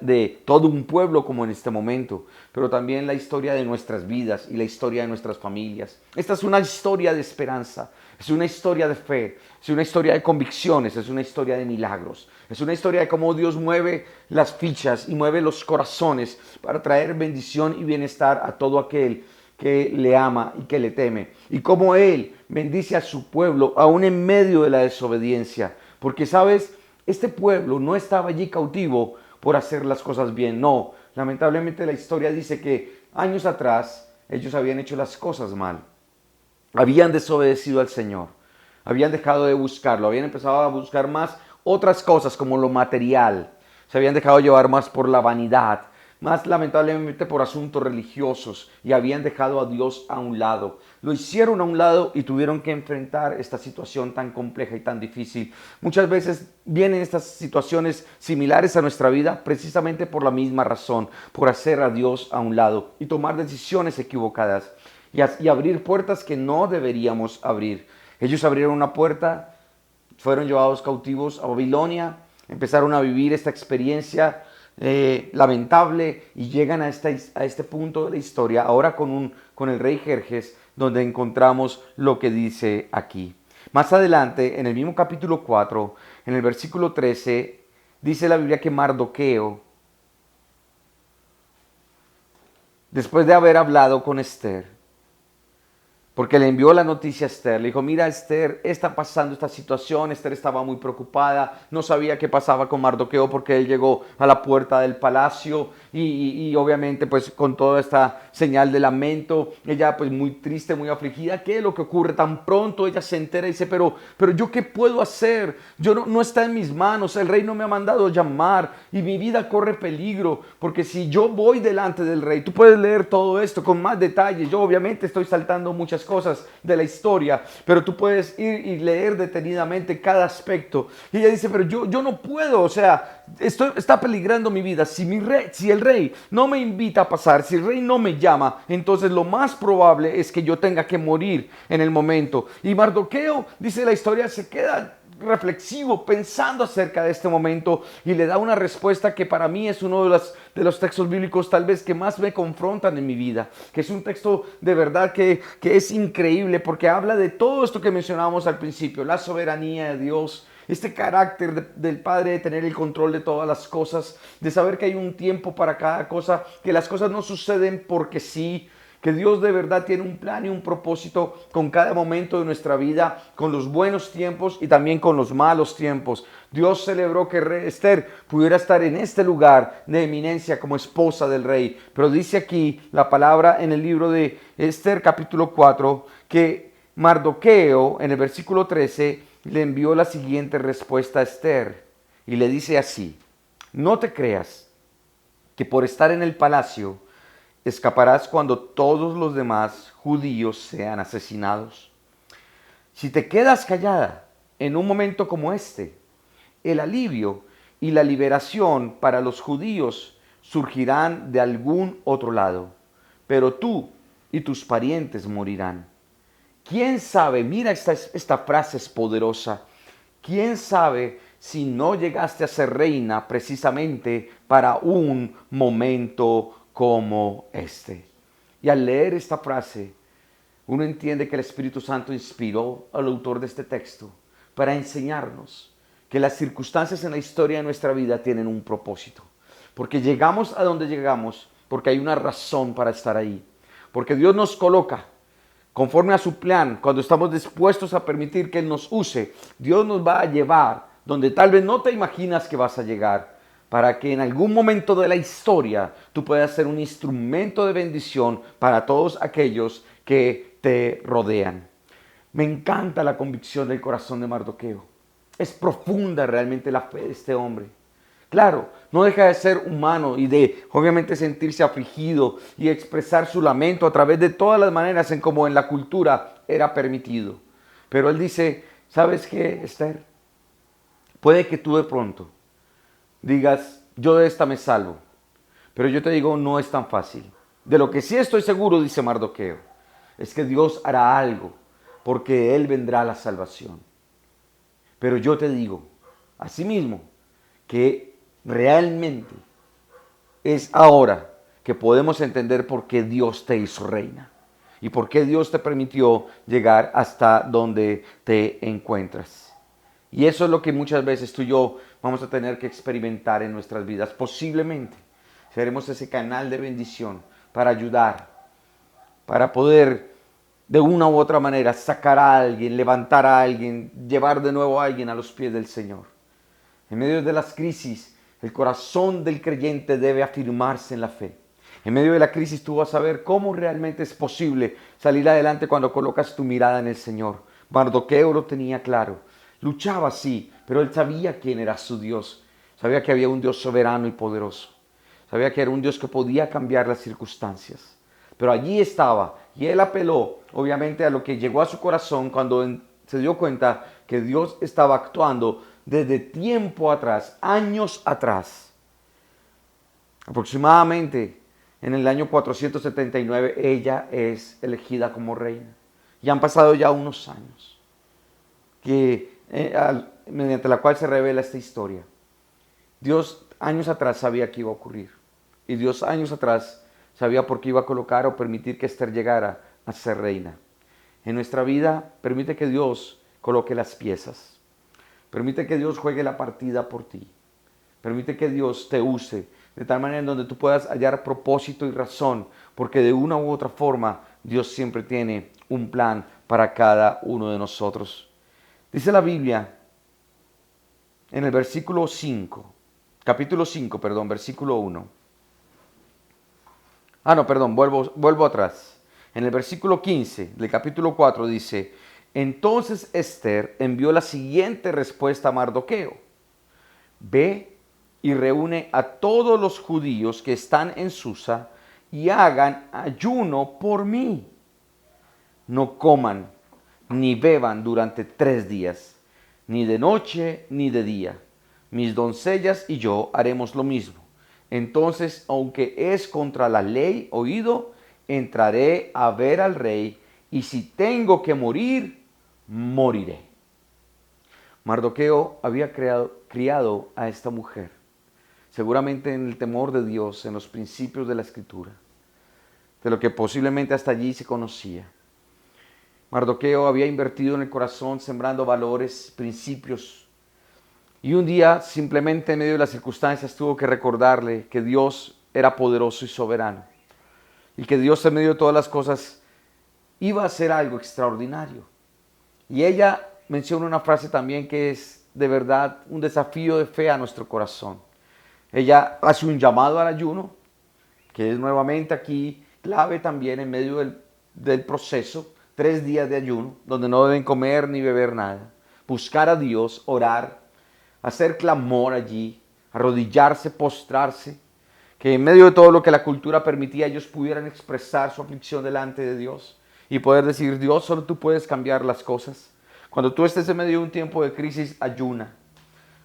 de todo un pueblo como en este momento, pero también la historia de nuestras vidas y la historia de nuestras familias. Esta es una historia de esperanza, es una historia de fe, es una historia de convicciones, es una historia de milagros, es una historia de cómo Dios mueve las fichas y mueve los corazones para traer bendición y bienestar a todo aquel que le ama y que le teme, y cómo Él bendice a su pueblo aún en medio de la desobediencia, porque sabes, este pueblo no estaba allí cautivo por hacer las cosas bien, no, lamentablemente la historia dice que años atrás ellos habían hecho las cosas mal, habían desobedecido al Señor, habían dejado de buscarlo, habían empezado a buscar más otras cosas como lo material, se habían dejado llevar más por la vanidad, más lamentablemente por asuntos religiosos, y habían dejado a Dios a un lado. Lo hicieron a un lado y tuvieron que enfrentar esta situación tan compleja y tan difícil. Muchas veces vienen estas situaciones similares a nuestra vida precisamente por la misma razón, por hacer a Dios a un lado y tomar decisiones equivocadas y abrir puertas que no deberíamos abrir. Ellos abrieron una puerta, fueron llevados cautivos a Babilonia, empezaron a vivir esta experiencia lamentable y llegan a este punto de la historia, ahora con el rey Jerjes, donde encontramos lo que dice aquí. Más adelante, en el mismo capítulo 4, en el versículo 13, dice la Biblia que Mardoqueo, después de haber hablado con Esther, porque le envió la noticia a Esther, le dijo, mira Esther, está pasando esta situación. Esther estaba muy preocupada, no sabía qué pasaba con Mardoqueo porque él llegó a la puerta del palacio y obviamente pues con toda esta señal de lamento, ella pues muy triste, muy afligida. ¿Qué es lo que ocurre? Tan pronto ella se entera y dice, pero yo ¿qué puedo hacer? Yo no está en mis manos, el rey no me ha mandado llamar y mi vida corre peligro, porque si yo voy delante del rey, tú puedes leer todo esto con más detalle. Yo obviamente estoy saltando muchas cosas de la historia, pero tú puedes ir y leer detenidamente cada aspecto. Y ella dice, pero yo no puedo, o sea, está peligrando mi vida. Si el rey no me invita a pasar, si el rey no me llama, entonces lo más probable es que yo tenga que morir en el momento. Y Mardoqueo, dice la historia, se queda reflexivo pensando acerca de este momento y le da una respuesta que para mí es uno de los textos bíblicos tal vez que más me confrontan en mi vida, que es un texto de verdad que es increíble porque habla de todo esto que mencionábamos al principio, la soberanía de Dios, este carácter del Padre de tener el control de todas las cosas, de saber que hay un tiempo para cada cosa, que las cosas no suceden porque sí, que Dios de verdad tiene un plan y un propósito con cada momento de nuestra vida, con los buenos tiempos y también con los malos tiempos. Dios celebró que Esther pudiera estar en este lugar de eminencia como esposa del rey. Pero dice aquí la palabra en el libro de Esther capítulo 4 que Mardoqueo en el versículo 13 le envió la siguiente respuesta a Esther y le dice así: no te creas que por estar en el palacio escaparás cuando todos los demás judíos sean asesinados. Si te quedas callada en un momento como este, el alivio y la liberación para los judíos surgirán de algún otro lado, pero tú y tus parientes morirán. ¿Quién sabe? Mira, esta frase es poderosa. ¿Quién sabe si no llegaste a ser reina precisamente para un momento como este? Y al leer esta frase, uno entiende que el Espíritu Santo inspiró al autor de este texto para enseñarnos que las circunstancias en la historia de nuestra vida tienen un propósito. Porque llegamos a donde llegamos porque hay una razón para estar ahí. Porque Dios nos coloca conforme a su plan. Cuando estamos dispuestos a permitir que Él nos use, Dios nos va a llevar donde tal vez no te imaginas que vas a llegar, para que en algún momento de la historia tú puedas ser un instrumento de bendición para todos aquellos que te rodean. Me encanta la convicción del corazón de Mardoqueo. Es profunda realmente la fe de este hombre. Claro, no deja de ser humano y de obviamente sentirse afligido y expresar su lamento a través de todas las maneras en como en la cultura era permitido. Pero él dice, ¿sabes qué, Esther? Puede que tú de pronto digas, yo de esta me salvo. Pero yo te digo, no es tan fácil. De lo que sí estoy seguro, dice Mardoqueo, es que Dios hará algo, porque de Él vendrá la salvación. Pero yo te digo, asimismo, que realmente es ahora que podemos entender por qué Dios te hizo reina y por qué Dios te permitió llegar hasta donde te encuentras. Y eso es lo que muchas veces tú y yo vamos a tener que experimentar en nuestras vidas. Posiblemente seremos ese canal de bendición para ayudar, para poder de una u otra manera sacar a alguien, levantar a alguien, llevar de nuevo a alguien a los pies del Señor. En medio de las crisis, el corazón del creyente debe afirmarse en la fe. En medio de la crisis tú vas a ver cómo realmente es posible salir adelante cuando colocas tu mirada en el Señor. Mardoqueo lo tenía claro. Luchaba sí, pero él sabía quién era su Dios. Sabía que había un Dios soberano y poderoso. Sabía que era un Dios que podía cambiar las circunstancias. Pero allí estaba y él apeló obviamente a lo que llegó a su corazón cuando se dio cuenta que Dios estaba actuando desde tiempo atrás, años atrás. Aproximadamente en el año 479 ella es elegida como reina. Y han pasado ya unos años mediante la cual se revela esta historia. Dios años atrás sabía que iba a ocurrir. Y Dios años atrás sabía por qué iba a colocar o permitir que Esther llegara a ser reina. En nuestra vida permite que Dios coloque las piezas. Permite que Dios juegue la partida por ti. Permite que Dios te use de tal manera en donde tú puedas hallar propósito y razón, porque de una u otra forma Dios siempre tiene un plan para cada uno de nosotros. Dice la Biblia en el versículo 5, capítulo 5, perdón, versículo 1. Vuelvo atrás. En el versículo 15 del capítulo 4 dice: entonces Esther envió la siguiente respuesta a Mardoqueo: ve y reúne a todos los judíos que están en Susa y hagan ayuno por mí. No coman ni beban durante 3 días, ni de noche ni de día. Mis doncellas y yo haremos lo mismo. Entonces, aunque es contra la ley oído, entraré a ver al rey, y si tengo que morir, moriré. Mardoqueo había criado a esta mujer, seguramente en el temor de Dios, en los principios de la Escritura, de lo que posiblemente hasta allí se conocía. Mardoqueo había invertido en el corazón, sembrando valores, principios. Y un día, simplemente en medio de las circunstancias, tuvo que recordarle que Dios era poderoso y soberano. Y que Dios, en medio de todas las cosas, iba a hacer algo extraordinario. Y ella menciona una frase también que es de verdad un desafío de fe a nuestro corazón. Ella hace un llamado al ayuno, que es nuevamente aquí clave también en medio del proceso. 3 días de ayuno, donde no deben comer ni beber nada. Buscar a Dios, orar, hacer clamor allí, arrodillarse, postrarse. Que en medio de todo lo que la cultura permitía, ellos pudieran expresar su aflicción delante de Dios. Y poder decir: Dios, solo tú puedes cambiar las cosas. Cuando tú estés en medio de un tiempo de crisis, ayuna.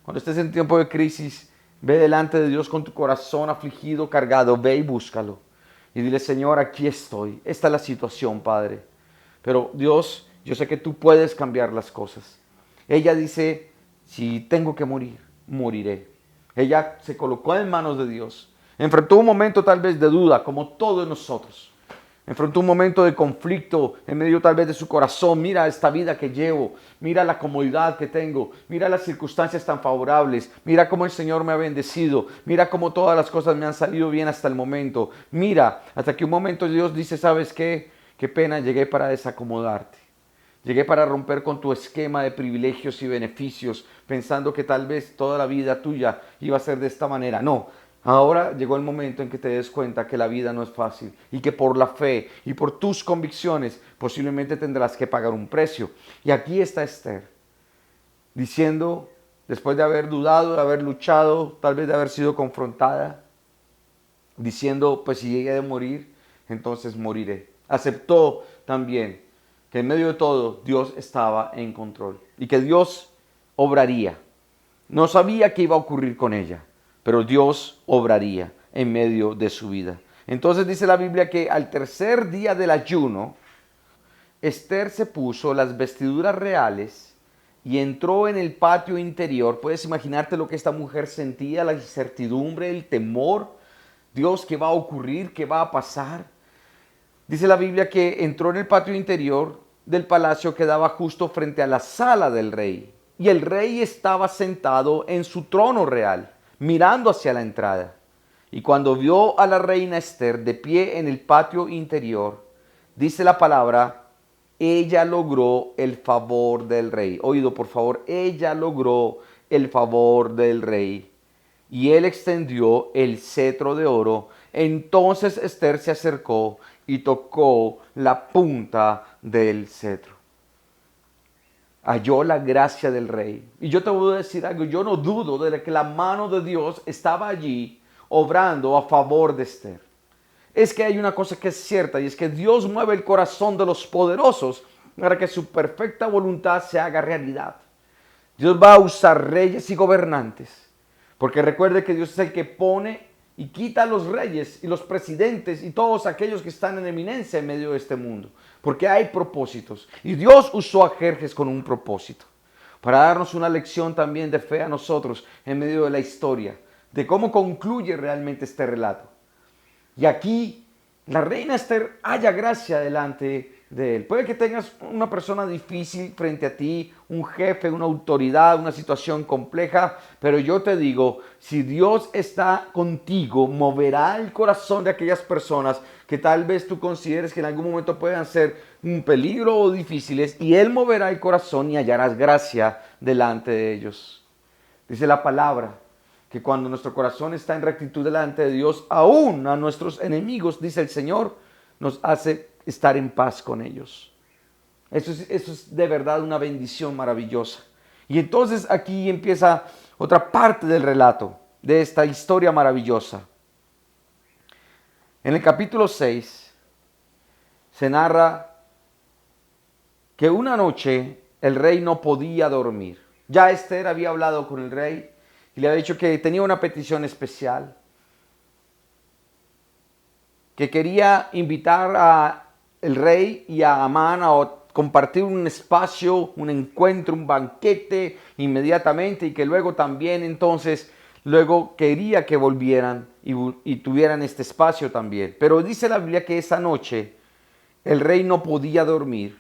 Cuando estés en tiempo de crisis, ve delante de Dios con tu corazón afligido, cargado. Ve y búscalo. Y dile: Señor, aquí estoy. Esta es la situación, Padre. Pero Dios, yo sé que tú puedes cambiar las cosas. Ella dice: si tengo que morir, moriré. Ella se colocó en manos de Dios. Enfrentó un momento tal vez de duda, como todos nosotros. Enfrentó un momento de conflicto en medio tal vez de su corazón. Mira esta vida que llevo, mira la comodidad que tengo, mira las circunstancias tan favorables, mira cómo el Señor me ha bendecido, mira cómo todas las cosas me han salido bien hasta el momento. Mira, hasta que un momento Dios dice: ¿sabes qué? Qué pena, llegué para desacomodarte. Llegué para romper con tu esquema de privilegios y beneficios, pensando que tal vez toda la vida tuya iba a ser de esta manera. No, ahora llegó el momento en que te des cuenta que la vida no es fácil y que por la fe y por tus convicciones posiblemente tendrás que pagar un precio. Y aquí está Esther, diciendo, después de haber dudado, de haber luchado, tal vez de haber sido confrontada, diciendo: pues si llegué a morir, entonces moriré. Aceptó también que en medio de todo Dios estaba en control y que Dios obraría. No sabía qué iba a ocurrir con ella, pero Dios obraría en medio de su vida. Entonces dice la Biblia que al 3er día del ayuno, Esther se puso las vestiduras reales y entró en el patio interior. Puedes imaginarte lo que esta mujer sentía, la incertidumbre, el temor. Dios, ¿qué va a ocurrir? ¿Qué va a pasar? Dice la Biblia que entró en el patio interior del palacio que daba justo frente a la sala del rey. Y el rey estaba sentado en su trono real, mirando hacia la entrada. Y cuando vio a la reina Esther de pie en el patio interior, dice la palabra: ella logró el favor del rey. Oído, por favor, ella logró el favor del rey. Y él extendió el cetro de oro. Entonces Esther se acercó y tocó la punta del cetro. Halló la gracia del rey. Y yo te voy a decir algo: yo no dudo de que la mano de Dios estaba allí obrando a favor de Esther. Es que hay una cosa que es cierta, y es que Dios mueve el corazón de los poderosos para que su perfecta voluntad se haga realidad. Dios va a usar reyes y gobernantes, porque recuerde que Dios es el que pone y quita a los reyes y los presidentes y todos aquellos que están en eminencia en medio de este mundo, porque hay propósitos. Y Dios usó a Jerjes con un propósito, para darnos una lección también de fe a nosotros en medio de la historia, de cómo concluye realmente este relato. Y aquí la reina Esther halla gracia delante de Él. Puede que tengas una persona difícil frente a ti, un jefe, una autoridad, una situación compleja, pero yo te digo, si Dios está contigo, moverá el corazón de aquellas personas que tal vez tú consideres que en algún momento puedan ser un peligro o difíciles, y Él moverá el corazón y hallarás gracia delante de ellos. Dice la palabra que cuando nuestro corazón está en rectitud delante de Dios, aún a nuestros enemigos, dice el Señor, nos hace estar en paz con ellos. Eso es de verdad una bendición maravillosa. Y entonces aquí empieza otra parte del relato de esta historia maravillosa. En el capítulo 6 se narra que una noche el rey no podía dormir. Ya Esther había hablado con el rey y le había dicho que tenía una petición especial, que quería invitar a el rey y a Amán a compartir un espacio, un encuentro, un banquete inmediatamente, y que luego también entonces, luego quería que volvieran y tuvieran este espacio también. Pero dice la Biblia que esa noche el rey no podía dormir,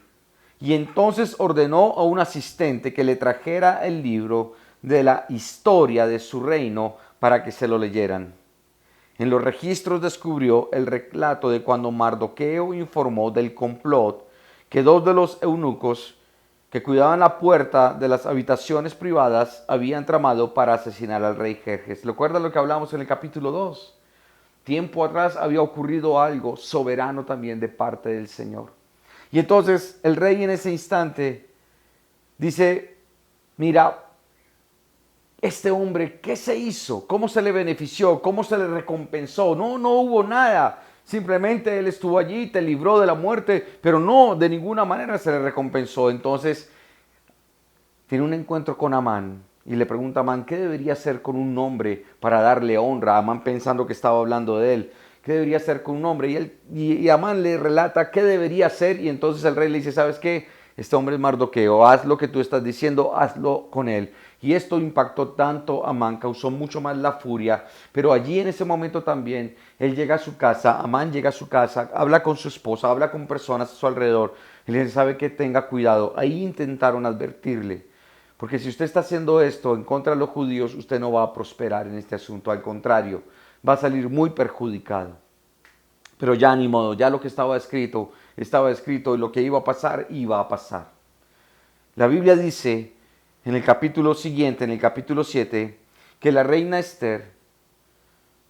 y entonces ordenó a un asistente que le trajera el libro de la historia de su reino para que se lo leyeran. En los registros descubrió el relato de cuando Mardoqueo informó del complot que dos de los eunucos que cuidaban la puerta de las habitaciones privadas habían tramado para asesinar al rey Jerjes. ¿Recuerda lo que hablamos en el capítulo 2? Tiempo atrás había ocurrido algo soberano también de parte del Señor. Y entonces el rey en ese instante dice, mira, este hombre, ¿qué se hizo? ¿Cómo se le benefició? ¿Cómo se le recompensó? No hubo nada. Simplemente él estuvo allí, te libró de la muerte, pero no, de ninguna manera se le recompensó. Entonces, tiene un encuentro con Amán y le pregunta a Amán, ¿qué debería hacer con un hombre para darle honra? Amán pensando que estaba hablando de él. ¿Qué debería hacer con un hombre? Y Amán le relata qué debería hacer, y entonces el rey le dice, ¿sabes qué? Este hombre es Mardoqueo, haz lo que tú estás diciendo, hazlo con él. Y esto impactó tanto a Amán, causó mucho más la furia, pero allí en ese momento también, él llega a su casa, Amán llega a su casa, habla con su esposa, habla con personas a su alrededor, y le dice, sabe que tenga cuidado. Ahí intentaron advertirle, porque si usted está haciendo esto en contra de los judíos, usted no va a prosperar en este asunto, al contrario, va a salir muy perjudicado. Pero ya ni modo, ya lo que estaba escrito, y lo que iba a pasar, iba a pasar. La Biblia dice en el capítulo siguiente, en el capítulo 7, que la reina Esther,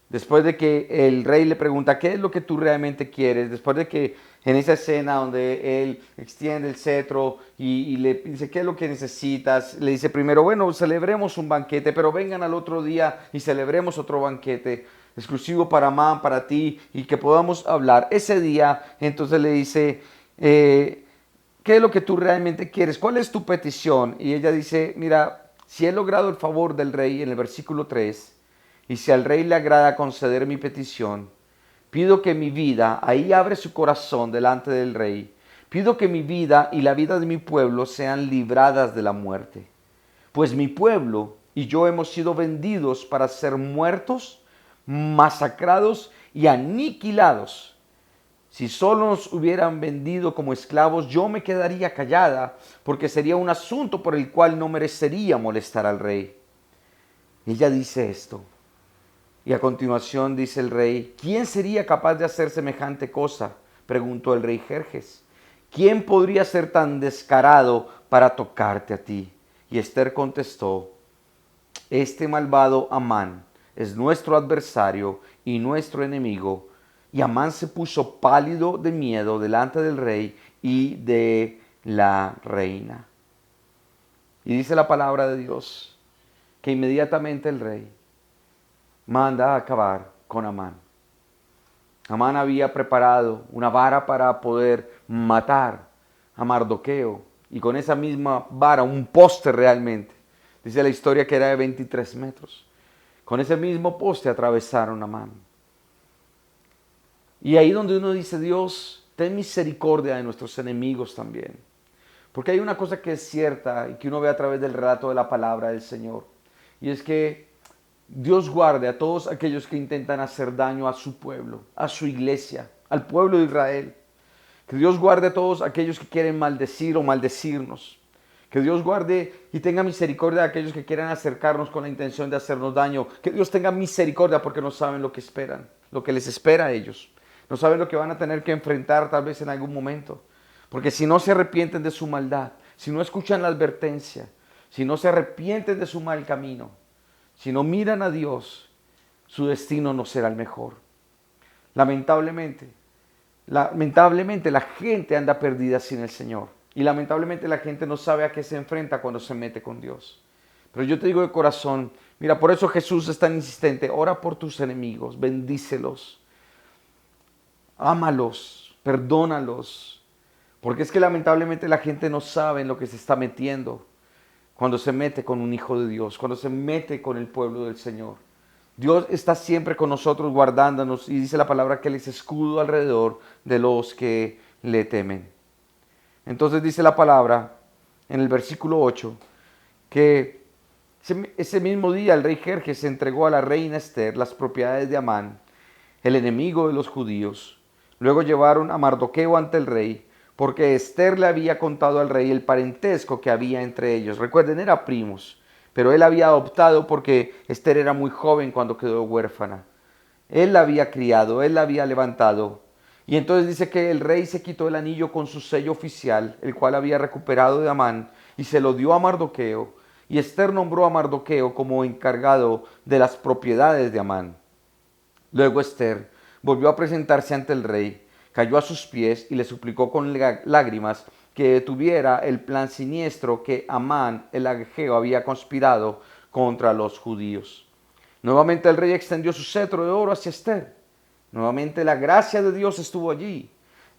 después de que el rey le pregunta, ¿qué es lo que tú realmente quieres? Después de que en esa escena donde él extiende el cetro y le dice, ¿qué es lo que necesitas? Le dice primero, bueno, celebremos un banquete, pero vengan al otro día y celebremos otro banquete exclusivo para Amán, para ti, y que podamos hablar. Ese día, entonces le dice, ¿qué es lo que tú realmente quieres? ¿Cuál es tu petición? Y ella dice, mira, si he logrado el favor del rey en el versículo 3, y si al rey le agrada conceder mi petición, pido que mi vida, ahí abre su corazón delante del rey, pido que mi vida y la vida de mi pueblo sean libradas de la muerte. Pues mi pueblo y yo hemos sido vendidos para ser muertos, masacrados y aniquilados. Si solo nos hubieran vendido como esclavos, yo me quedaría callada, porque sería un asunto por el cual no merecería molestar al rey. Ella dice esto, y a continuación dice el rey, ¿quién sería capaz de hacer semejante cosa?, preguntó el rey Jerjes. ¿Quién podría ser tan descarado para tocarte a ti? Y Esther contestó, este malvado Amán es nuestro adversario y nuestro enemigo. Y Amán se puso pálido de miedo delante del rey y de la reina. Y dice la palabra de Dios que inmediatamente el rey manda a acabar con Amán. Amán había preparado una vara para poder matar a Mardoqueo, y con esa misma vara, un poste realmente, dice la historia que era de 23 metros, con ese mismo poste atravesaron a Amán. Y ahí donde uno dice, Dios, ten misericordia de nuestros enemigos también. Porque hay una cosa que es cierta y que uno ve a través del relato de la palabra del Señor. Y es que Dios guarde a todos aquellos que intentan hacer daño a su pueblo, a su iglesia, al pueblo de Israel. Que Dios guarde a todos aquellos que quieren maldecir o maldecirnos. Que Dios guarde y tenga misericordia de aquellos que quieran acercarnos con la intención de hacernos daño. Que Dios tenga misericordia porque no saben lo que esperan, lo que les espera a ellos. No saben lo que van a tener que enfrentar tal vez en algún momento. Porque si no se arrepienten de su maldad, si no escuchan la advertencia, si no se arrepienten de su mal camino, si no miran a Dios, su destino no será el mejor. Lamentablemente la gente anda perdida sin el Señor. Y lamentablemente la gente no sabe a qué se enfrenta cuando se mete con Dios. Pero yo te digo de corazón, mira, por eso Jesús es tan insistente. Ora por tus enemigos, bendícelos, ámalos, perdónalos. Porque es que lamentablemente la gente no sabe en lo que se está metiendo cuando se mete con un hijo de Dios, cuando se mete con el pueblo del Señor. Dios está siempre con nosotros guardándonos y dice la palabra que Él es escudo alrededor de los que le temen. Entonces dice la palabra en el versículo 8 que ese mismo día el rey Jerjes entregó a la reina Esther las propiedades de Amán, el enemigo de los judíos. Luego llevaron a Mardoqueo ante el rey, porque Esther le había contado al rey el parentesco que había entre ellos. Recuerden, eran primos, pero él había adoptado porque Esther era muy joven cuando quedó huérfana. Él la había criado, él la había levantado. Y entonces dice que el rey se quitó el anillo con su sello oficial, el cual había recuperado de Amán, y se lo dio a Mardoqueo. Y Esther nombró a Mardoqueo como encargado de las propiedades de Amán. Luego Esther volvió a presentarse ante el rey, cayó a sus pies y le suplicó con lágrimas que detuviera el plan siniestro que Amán el ageo había conspirado contra los judíos. Nuevamente el rey extendió su cetro de oro hacia Esther. Nuevamente la gracia de Dios estuvo allí,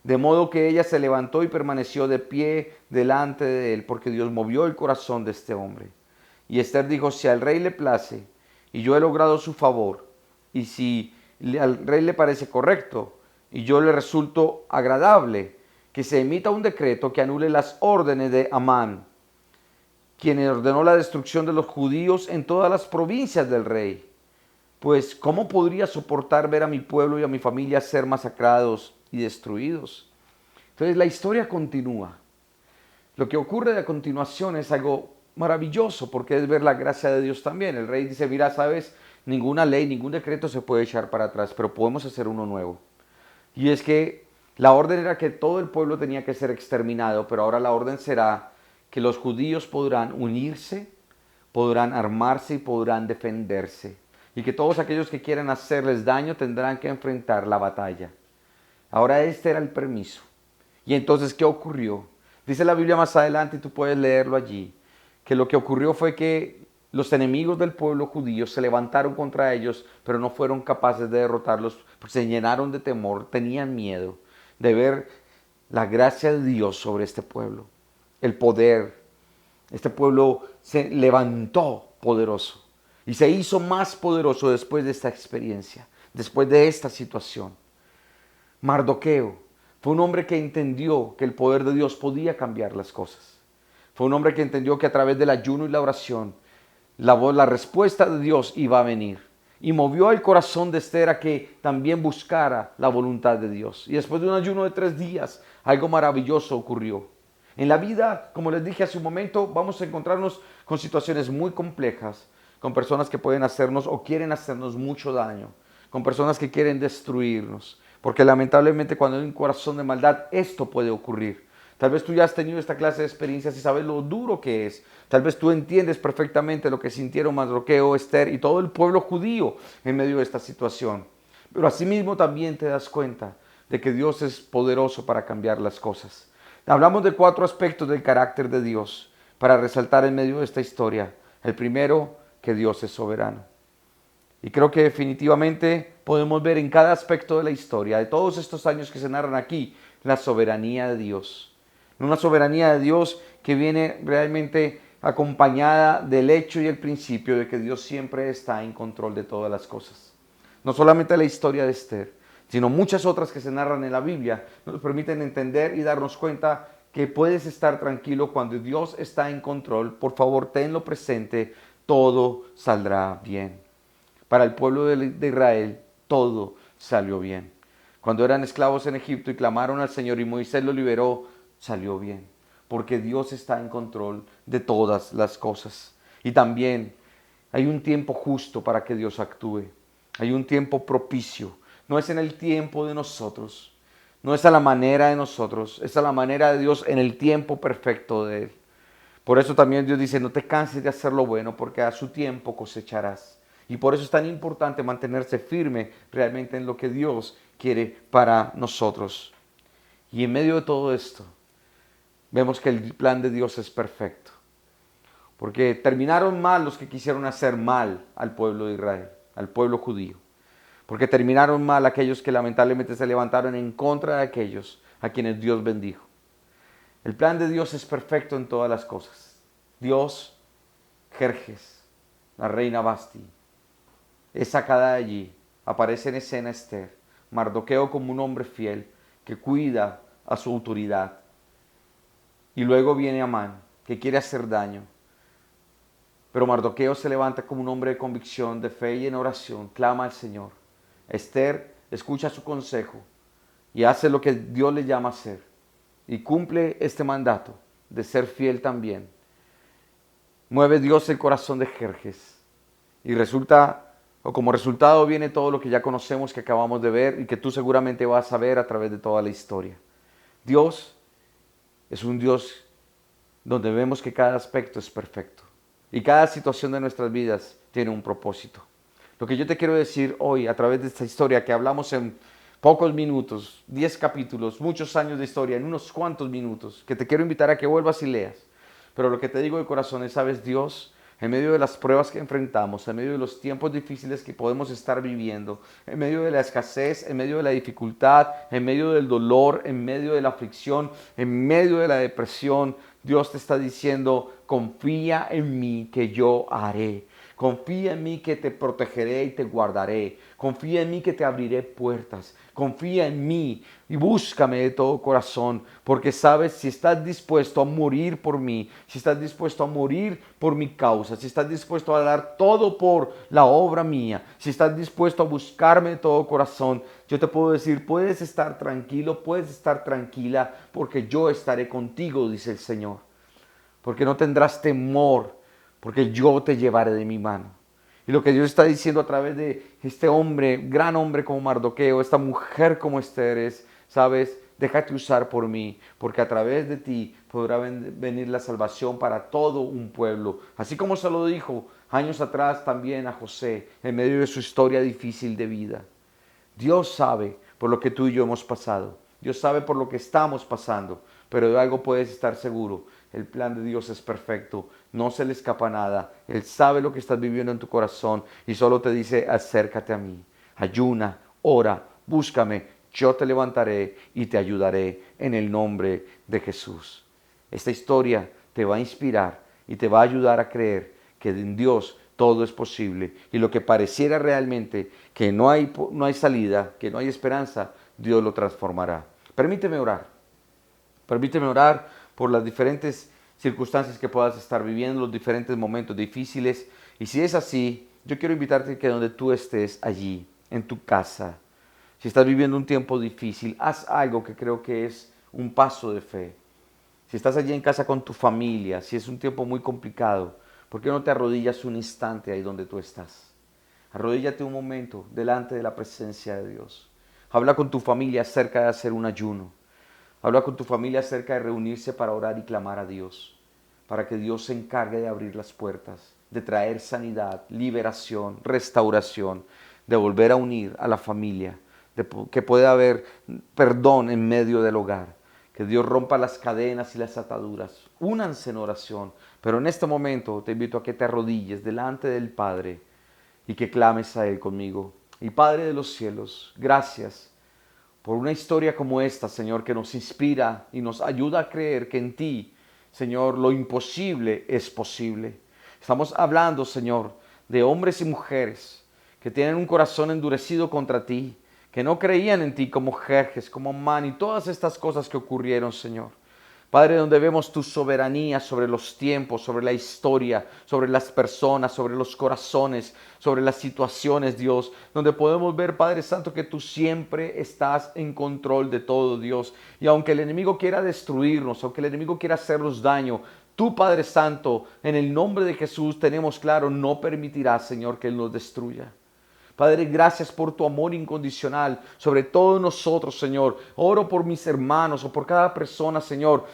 de modo que ella se levantó y permaneció de pie delante de él, porque Dios movió el corazón de este hombre. Y Esther dijo, si al rey le place, y yo he logrado su favor, y si al rey le parece correcto, y yo le resulto agradable, que se emita un decreto que anule las órdenes de Amán, quien ordenó la destrucción de los judíos en todas las provincias del rey. Pues, ¿cómo podría soportar ver a mi pueblo y a mi familia ser masacrados y destruidos? Entonces, la historia continúa. Lo que ocurre a continuación es algo maravilloso, porque es ver la gracia de Dios también. El rey dice, mira, sabes, ninguna ley, ningún decreto se puede echar para atrás, pero podemos hacer uno nuevo. Y es que la orden era que todo el pueblo tenía que ser exterminado, pero ahora la orden será que los judíos podrán unirse, podrán armarse y podrán defenderse. Y que todos aquellos que quieran hacerles daño tendrán que enfrentar la batalla. Ahora este era el permiso. Y entonces, ¿qué ocurrió? Dice la Biblia más adelante, y tú puedes leerlo allí, que lo que ocurrió fue que los enemigos del pueblo judío se levantaron contra ellos, pero no fueron capaces de derrotarlos, porque se llenaron de temor, tenían miedo de ver la gracia de Dios sobre este pueblo, el poder. Este pueblo se levantó poderoso. Y se hizo más poderoso después de esta experiencia, después de esta situación. Mardoqueo fue un hombre que entendió que el poder de Dios podía cambiar las cosas. Fue un hombre que entendió que a través del ayuno y la oración, la respuesta de Dios iba a venir. Y movió el corazón de Esther a que también buscara la voluntad de Dios. Y después de un ayuno de 3 días, algo maravilloso ocurrió. En la vida, como les dije hace un momento, vamos a encontrarnos con situaciones muy complejas, con personas que pueden hacernos o quieren hacernos mucho daño, con personas que quieren destruirnos, porque lamentablemente cuando hay un corazón de maldad, esto puede ocurrir. Tal vez tú ya has tenido esta clase de experiencias y sabes lo duro que es. Tal vez tú entiendes perfectamente lo que sintieron Mardoqueo, Esther y todo el pueblo judío en medio de esta situación. Pero asimismo también te das cuenta de que Dios es poderoso para cambiar las cosas. Hablamos de 4 aspectos del carácter de Dios para resaltar en medio de esta historia. El primero, que Dios es soberano. Y creo que definitivamente podemos ver en cada aspecto de la historia, de todos estos años que se narran aquí, la soberanía de Dios. Una soberanía de Dios que viene realmente acompañada del hecho y el principio de que Dios siempre está en control de todas las cosas. No solamente la historia de Esther, sino muchas otras que se narran en la Biblia, nos permiten entender y darnos cuenta que puedes estar tranquilo cuando Dios está en control. Por favor, tenlo presente. Todo saldrá bien. Para el pueblo de Israel, todo salió bien. Cuando eran esclavos en Egipto y clamaron al Señor y Moisés los liberó, salió bien. Porque Dios está en control de todas las cosas. Y también hay un tiempo justo para que Dios actúe. Hay un tiempo propicio. No es en el tiempo de nosotros. No es a la manera de nosotros. Es a la manera de Dios en el tiempo perfecto de Él. Por eso también Dios dice, no te canses de hacer lo bueno, porque a su tiempo cosecharás. Y por eso es tan importante mantenerse firme realmente en lo que Dios quiere para nosotros. Y en medio de todo esto, vemos que el plan de Dios es perfecto. Porque terminaron mal los que quisieron hacer mal al pueblo de Israel, al pueblo judío. Porque terminaron mal aquellos que lamentablemente se levantaron en contra de aquellos a quienes Dios bendijo. El plan de Dios es perfecto en todas las cosas. Dios, Jerjes, la reina Vasti, es sacada de allí. Aparece en escena Esther, Mardoqueo como un hombre fiel que cuida a su autoridad. Y luego viene Amán, que quiere hacer daño. Pero Mardoqueo se levanta como un hombre de convicción, de fe y en oración, clama al Señor. Esther escucha su consejo y hace lo que Dios le llama a hacer. Y cumple este mandato de ser fiel también. Mueve Dios el corazón de Jerjes. Y como resultado viene todo lo que ya conocemos, que acabamos de ver y que tú seguramente vas a ver a través de toda la historia. Dios es un Dios donde vemos que cada aspecto es perfecto. Y cada situación de nuestras vidas tiene un propósito. Lo que yo te quiero decir hoy a través de esta historia que hablamos en pocos minutos, 10 capítulos, muchos años de historia, en unos cuantos minutos, que te quiero invitar a que vuelvas y leas. Pero lo que te digo de corazón es, sabes, Dios, en medio de las pruebas que enfrentamos, en medio de los tiempos difíciles que podemos estar viviendo, en medio de la escasez, en medio de la dificultad, en medio del dolor, en medio de la aflicción, en medio de la depresión, Dios te está diciendo, confía en mí que yo haré. Confía en mí que te protegeré y te guardaré. Confía en mí que te abriré puertas. Confía en mí y búscame de todo corazón. Porque sabes, si estás dispuesto a morir por mí, si estás dispuesto a morir por mi causa, si estás dispuesto a dar todo por la obra mía, si estás dispuesto a buscarme de todo corazón, yo te puedo decir, puedes estar tranquilo, puedes estar tranquila, porque yo estaré contigo, dice el Señor. Porque no tendrás temor, porque yo te llevaré de mi mano. Y lo que Dios está diciendo a través de este hombre, gran hombre como Mardoqueo, esta mujer como Esther es, sabes, déjate usar por mí, porque a través de ti podrá venir la salvación para todo un pueblo. Así como se lo dijo años atrás también a José, en medio de su historia difícil de vida. Dios sabe por lo que tú y yo hemos pasado. Dios sabe por lo que estamos pasando, pero de algo puedes estar seguro. El plan de Dios es perfecto, no se le escapa nada. Él sabe lo que estás viviendo en tu corazón y solo te dice, acércate a mí, ayuna, ora, búscame, yo te levantaré y te ayudaré en el nombre de Jesús. Esta historia te va a inspirar y te va a ayudar a creer que en Dios todo es posible y lo que pareciera realmente que no hay salida, que no hay esperanza, Dios lo transformará. Permíteme orar por las diferentes circunstancias que puedas estar viviendo, los diferentes momentos difíciles. Y si es así, yo quiero invitarte a que donde tú estés allí, en tu casa, si estás viviendo un tiempo difícil, haz algo que creo que es un paso de fe. Si estás allí en casa con tu familia, si es un tiempo muy complicado, ¿por qué no te arrodillas un instante ahí donde tú estás? Arrodíllate un momento delante de la presencia de Dios. Habla con tu familia acerca de hacer un ayuno. Habla con tu familia acerca de reunirse para orar y clamar a Dios, para que Dios se encargue de abrir las puertas, de traer sanidad, liberación, restauración, de volver a unir a la familia, que pueda haber perdón en medio del hogar, que Dios rompa las cadenas y las ataduras. Únanse en oración, pero en este momento te invito a que te arrodilles delante del Padre y que clames a Él conmigo. Y Padre de los cielos, gracias por una historia como esta, Señor, que nos inspira y nos ayuda a creer que en ti, Señor, lo imposible es posible. Estamos hablando, Señor, de hombres y mujeres que tienen un corazón endurecido contra ti, que no creían en ti como Jerjes, como Amán y todas estas cosas que ocurrieron, Señor. Padre, donde vemos tu soberanía sobre los tiempos, sobre la historia, sobre las personas, sobre los corazones, sobre las situaciones, Dios. Donde podemos ver, Padre Santo, que tú siempre estás en control de todo, Dios. Y aunque el enemigo quiera destruirnos, aunque el enemigo quiera hacernos daño, tú, Padre Santo, en el nombre de Jesús tenemos claro, no permitirás, Señor, que Él nos destruya. Padre, gracias por tu amor incondicional sobre todos nosotros, Señor. Oro por mis hermanos o por cada persona, Señor,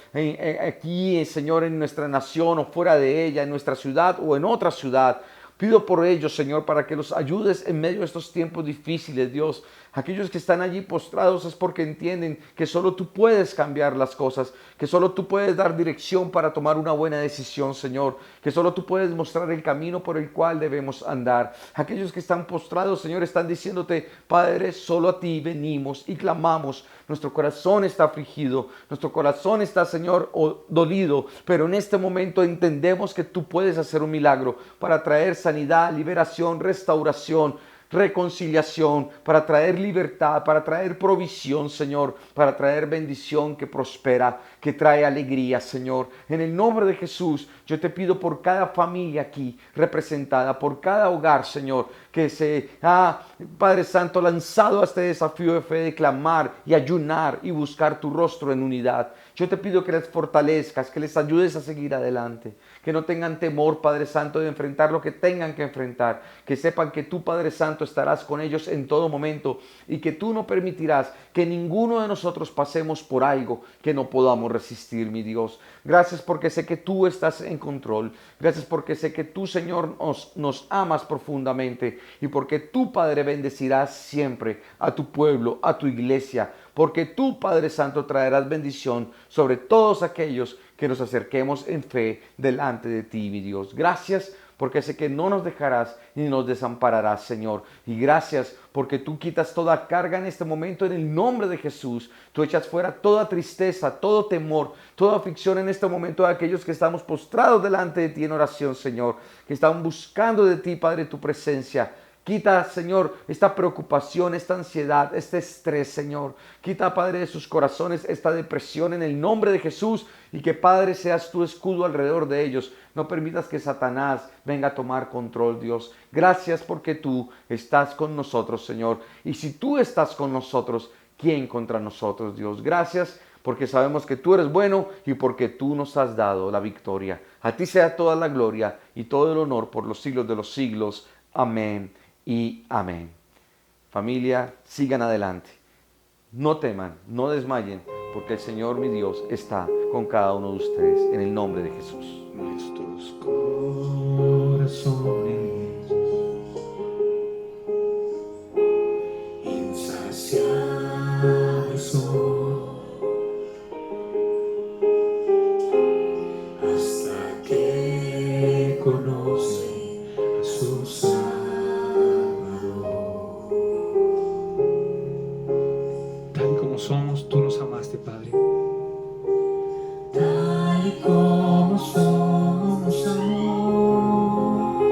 aquí, Señor, en nuestra nación o fuera de ella, en nuestra ciudad o en otra ciudad. Pido por ellos, Señor, para que los ayudes en medio de estos tiempos difíciles, Dios. Aquellos que están allí postrados es porque entienden que solo tú puedes cambiar las cosas, que solo tú puedes dar dirección para tomar una buena decisión, Señor, que solo tú puedes mostrar el camino por el cual debemos andar. Aquellos que están postrados, Señor, están diciéndote, Padre, solo a ti venimos y clamamos. Nuestro corazón está afligido, nuestro corazón está, Señor, dolido, pero en este momento entendemos que tú puedes hacer un milagro para traer sanidad, liberación, restauración, reconciliación, para traer libertad, para traer provisión, Señor, para traer bendición que prospera, que trae alegría, Señor. En el nombre de Jesús, yo te pido por cada familia aquí representada, por cada hogar, Señor, que se ha, Padre Santo, lanzado a este desafío de fe de clamar y ayunar y buscar tu rostro en unidad. Yo te pido que les fortalezcas, que les ayudes a seguir adelante, que no tengan temor, Padre Santo, de enfrentar lo que tengan que enfrentar, que sepan que tú, Padre Santo, estarás con ellos en todo momento y que tú no permitirás que ninguno de nosotros pasemos por algo que no podamos resistir, mi Dios. Gracias porque sé que tú estás en control. Gracias porque sé que tú, Señor, nos amas profundamente y porque tú, Padre, bendecirás siempre a tu pueblo, a tu iglesia, porque tú, Padre Santo, traerás bendición sobre todos aquellos que nos acerquemos en fe delante de ti, mi Dios. Gracias porque sé que no nos dejarás ni nos desampararás, Señor. Y gracias porque tú quitas toda carga en este momento en el nombre de Jesús. Tú echas fuera toda tristeza, todo temor, toda aflicción en este momento de aquellos que estamos postrados delante de ti en oración, Señor, que están buscando de ti, Padre, tu presencia. Quita, Señor, esta preocupación, esta ansiedad, este estrés, Señor. Quita, Padre, de sus corazones esta depresión en el nombre de Jesús y que, Padre, seas tu escudo alrededor de ellos. No permitas que Satanás venga a tomar control, Dios. Gracias porque tú estás con nosotros, Señor. Y si tú estás con nosotros, ¿quién contra nosotros, Dios? Gracias porque sabemos que tú eres bueno y porque tú nos has dado la victoria. A ti sea toda la gloria y todo el honor por los siglos de los siglos. Amén y amén. Familia, sigan adelante. No teman, no desmayen, porque el Señor mi Dios está con cada uno de ustedes en el nombre de Jesús. Nuestros corazones insaciables son hasta que conocen a su Salvador. Tal y como somos, tú nos amaste, Padre. Tal y como somos, amor,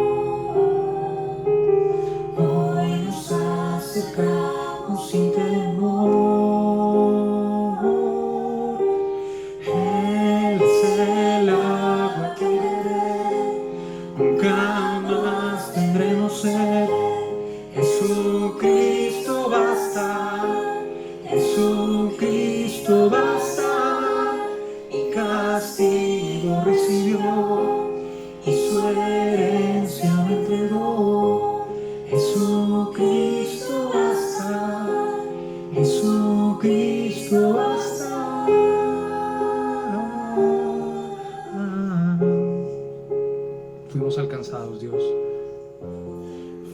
hoy nos acercamos sin temor. Él es el agua que beberé, nunca más tendremos sed. Jesucristo basta, Jesucristo basta. Castigo recibió y su herencia me entregó. Jesucristo basta, Jesucristo basta. Fuimos alcanzados, Dios.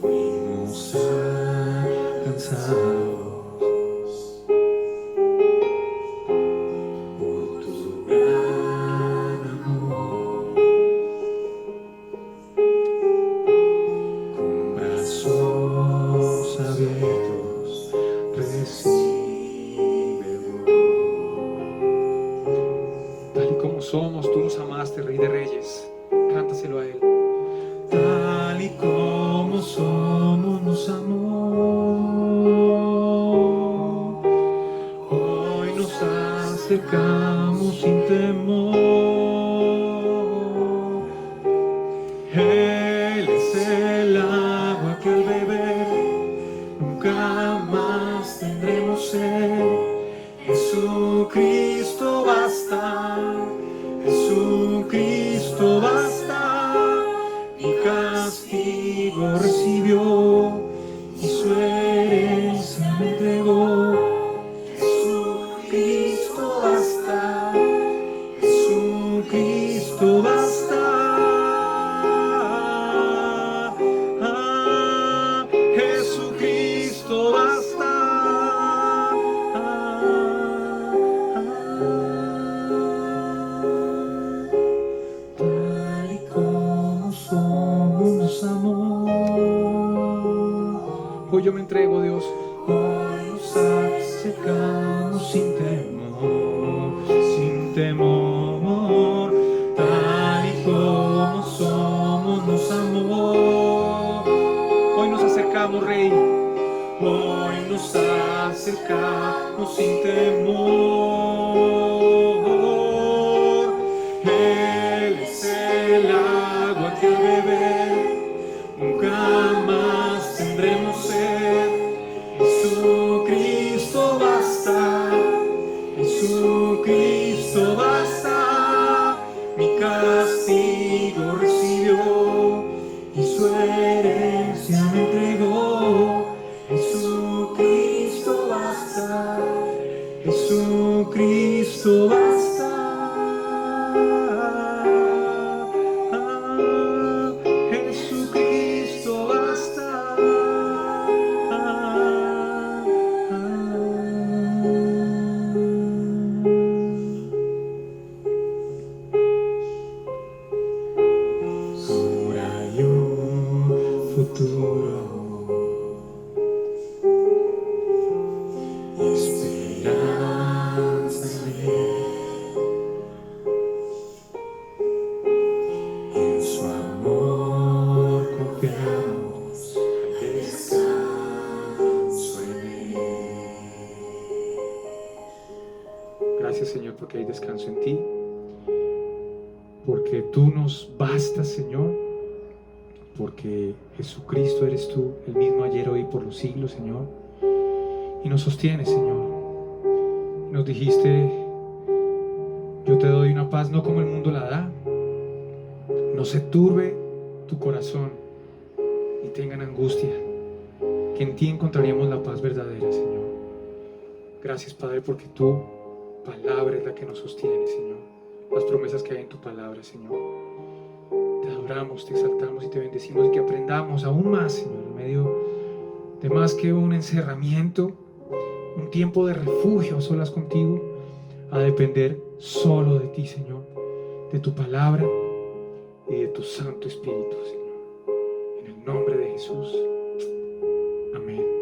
Fuimos alcanzados. Somos, tú nos amaste, Rey de Reyes. Cántaselo a Él. Tal y como somos, nos amó. Hoy nos acercamos sin temor. Él es el agua que al beber nunca más tendremos sed. Jesucristo basta, Jesucristo basta. Mi castigo recibió y su herencia me entregó. Jesucristo basta, Jesucristo basta. Jesucristo basta. Tal y como somos nos amó. Hoy yo me entrego, Dios. Hoy nos acercamos sin temor, sin temor. Tal y como somos nos amó. Hoy nos acercamos, Rey. Hoy nos acercamos sin temor. Él es el agua que al beber nunca más tendremos sed. Jesucristo basta, Jesucristo basta. Mi castigo recibió y su herencia me entregó. Jesucristo basta, Jesucristo basta. Jesucristo basta. Ahora hay un futuro, esperanza en su amor confiamos, descanso en él. Gracias, Señor, porque hay descanso en ti, porque tú nos bastas, Señor, porque Jesucristo eres tú, el mismo ayer, hoy y por los siglos, Señor, y nos sostienes, Señor. Nos dijiste: yo te doy una paz no como el mundo la da. No se turbe tu corazón ni tengan angustia, que en ti encontraríamos la paz verdadera, Señor. Gracias, Padre, porque tu palabra es la que nos sostiene, Señor. Las promesas que hay en tu palabra, Señor. Te adoramos, te exaltamos y te bendecimos, y que aprendamos aún más, Señor, en medio de más que un encerramiento, un tiempo de refugio a solas contigo, a depender solo de ti, Señor, de tu palabra y de tu Santo Espíritu, Señor. En el nombre de Jesús. Amén.